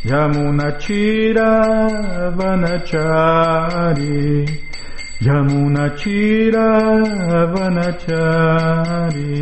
Yamunachira Vanachari Yamunachira Vanachari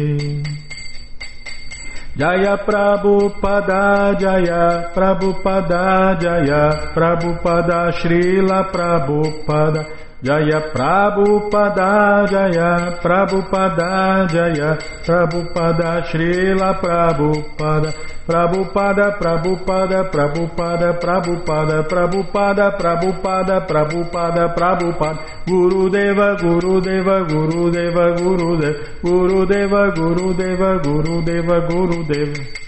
Jaya Prabhupada Jaya Prabhupada Jaya Prabhupada Srila Prabhupada Jaya Prabhupada Jaya Prabhupada Jaya Prabhupada Srila Prabhupada Prabhupada Prabhupada Prabhupada Prabhupada Prabhupada Prabhupada Prabhupada Prabhupada Gurudeva Gurudeva Gurudeva Gurudeva Gurudeva Gurudeva Gurudeva Gurudeva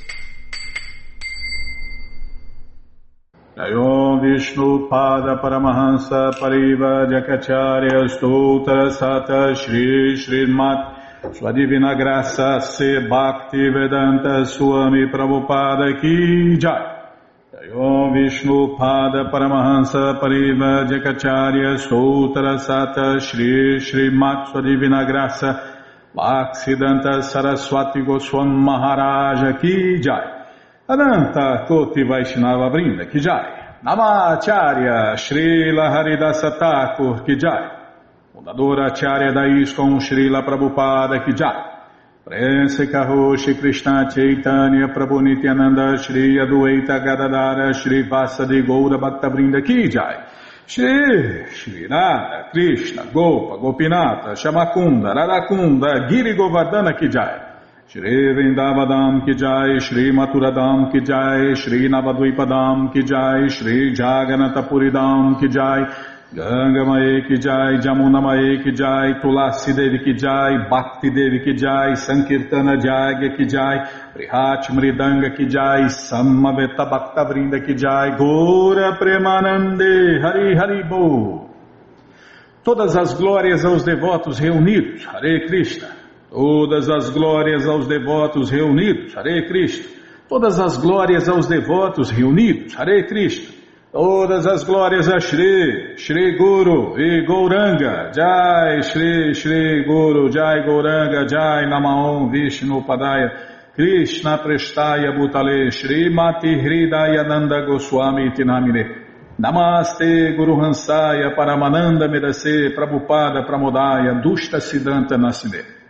Jayom Vishnu Pada Paramahansa Pariva Jakacharya Stoutra Sata Shri Srimat Sua Divina Graça Se Bhakti Vedanta Swami Prabhupada Ki Jai. Jayom Vishnu Pada Paramahansa Pariva Jakacharya Stoutra Sata Shri Srimat Sua Divina Graça Bhaksidanta Saraswati Goswam Maharaja Ki Jai. Ananta Koti Vaishnava Vrinda Ki Jai. Namacharya Srila Haridasa Thakur Ki Jai. Fundadora Acharya da ISKCON Srila Prabhupada Ki Jai. Prense Karoshi Krishna Chaitanya Prabhu Nityananda Shri Adueita Gadadara Shri Vasadi Goura Bhakta Vrinda Ki Jai. Shri Radha Krishna Gopa Gopinata Shamakunda Radakunda Giri Govardhana Ki Jai. Shri Vrindavadam Ki Jai, Shri Maturadam Ki Jai, Shri Navadvipadam Ki Jai, Shri Jaganatapuridam Ki Jai, Ganga Mae Ki Jai, Jamuna Mae Ki Jai, Tulasi Devi Ki Jai, Bhakti Devi Ki Jai, Sankirtana Jagya Ki Jai, Prihat Mridanga Ki Jai, Samaveta Bhakta Vrinda Ki Jai, Gora Premanande, Hari Hari Bo. Todas as glórias aos devotos reunidos, Hare Krishna. Todas as glórias aos devotos reunidos, Hare Krishna. Todas as glórias aos devotos reunidos, Hare Krishna. Todas as glórias a Shri, Shri Guru e Gauranga, Jai Shri, Shri Guru, Jai Gauranga, Jai Namaon Vishnu Padaya, Krishna Prestaya Bhutale, Shri Mati Hridaya Nanda Goswami Tinamire, Namaste Guru Hansaya Paramananda Medase, Prabhupada Pramodaya, Dushta Siddhanta Nasile.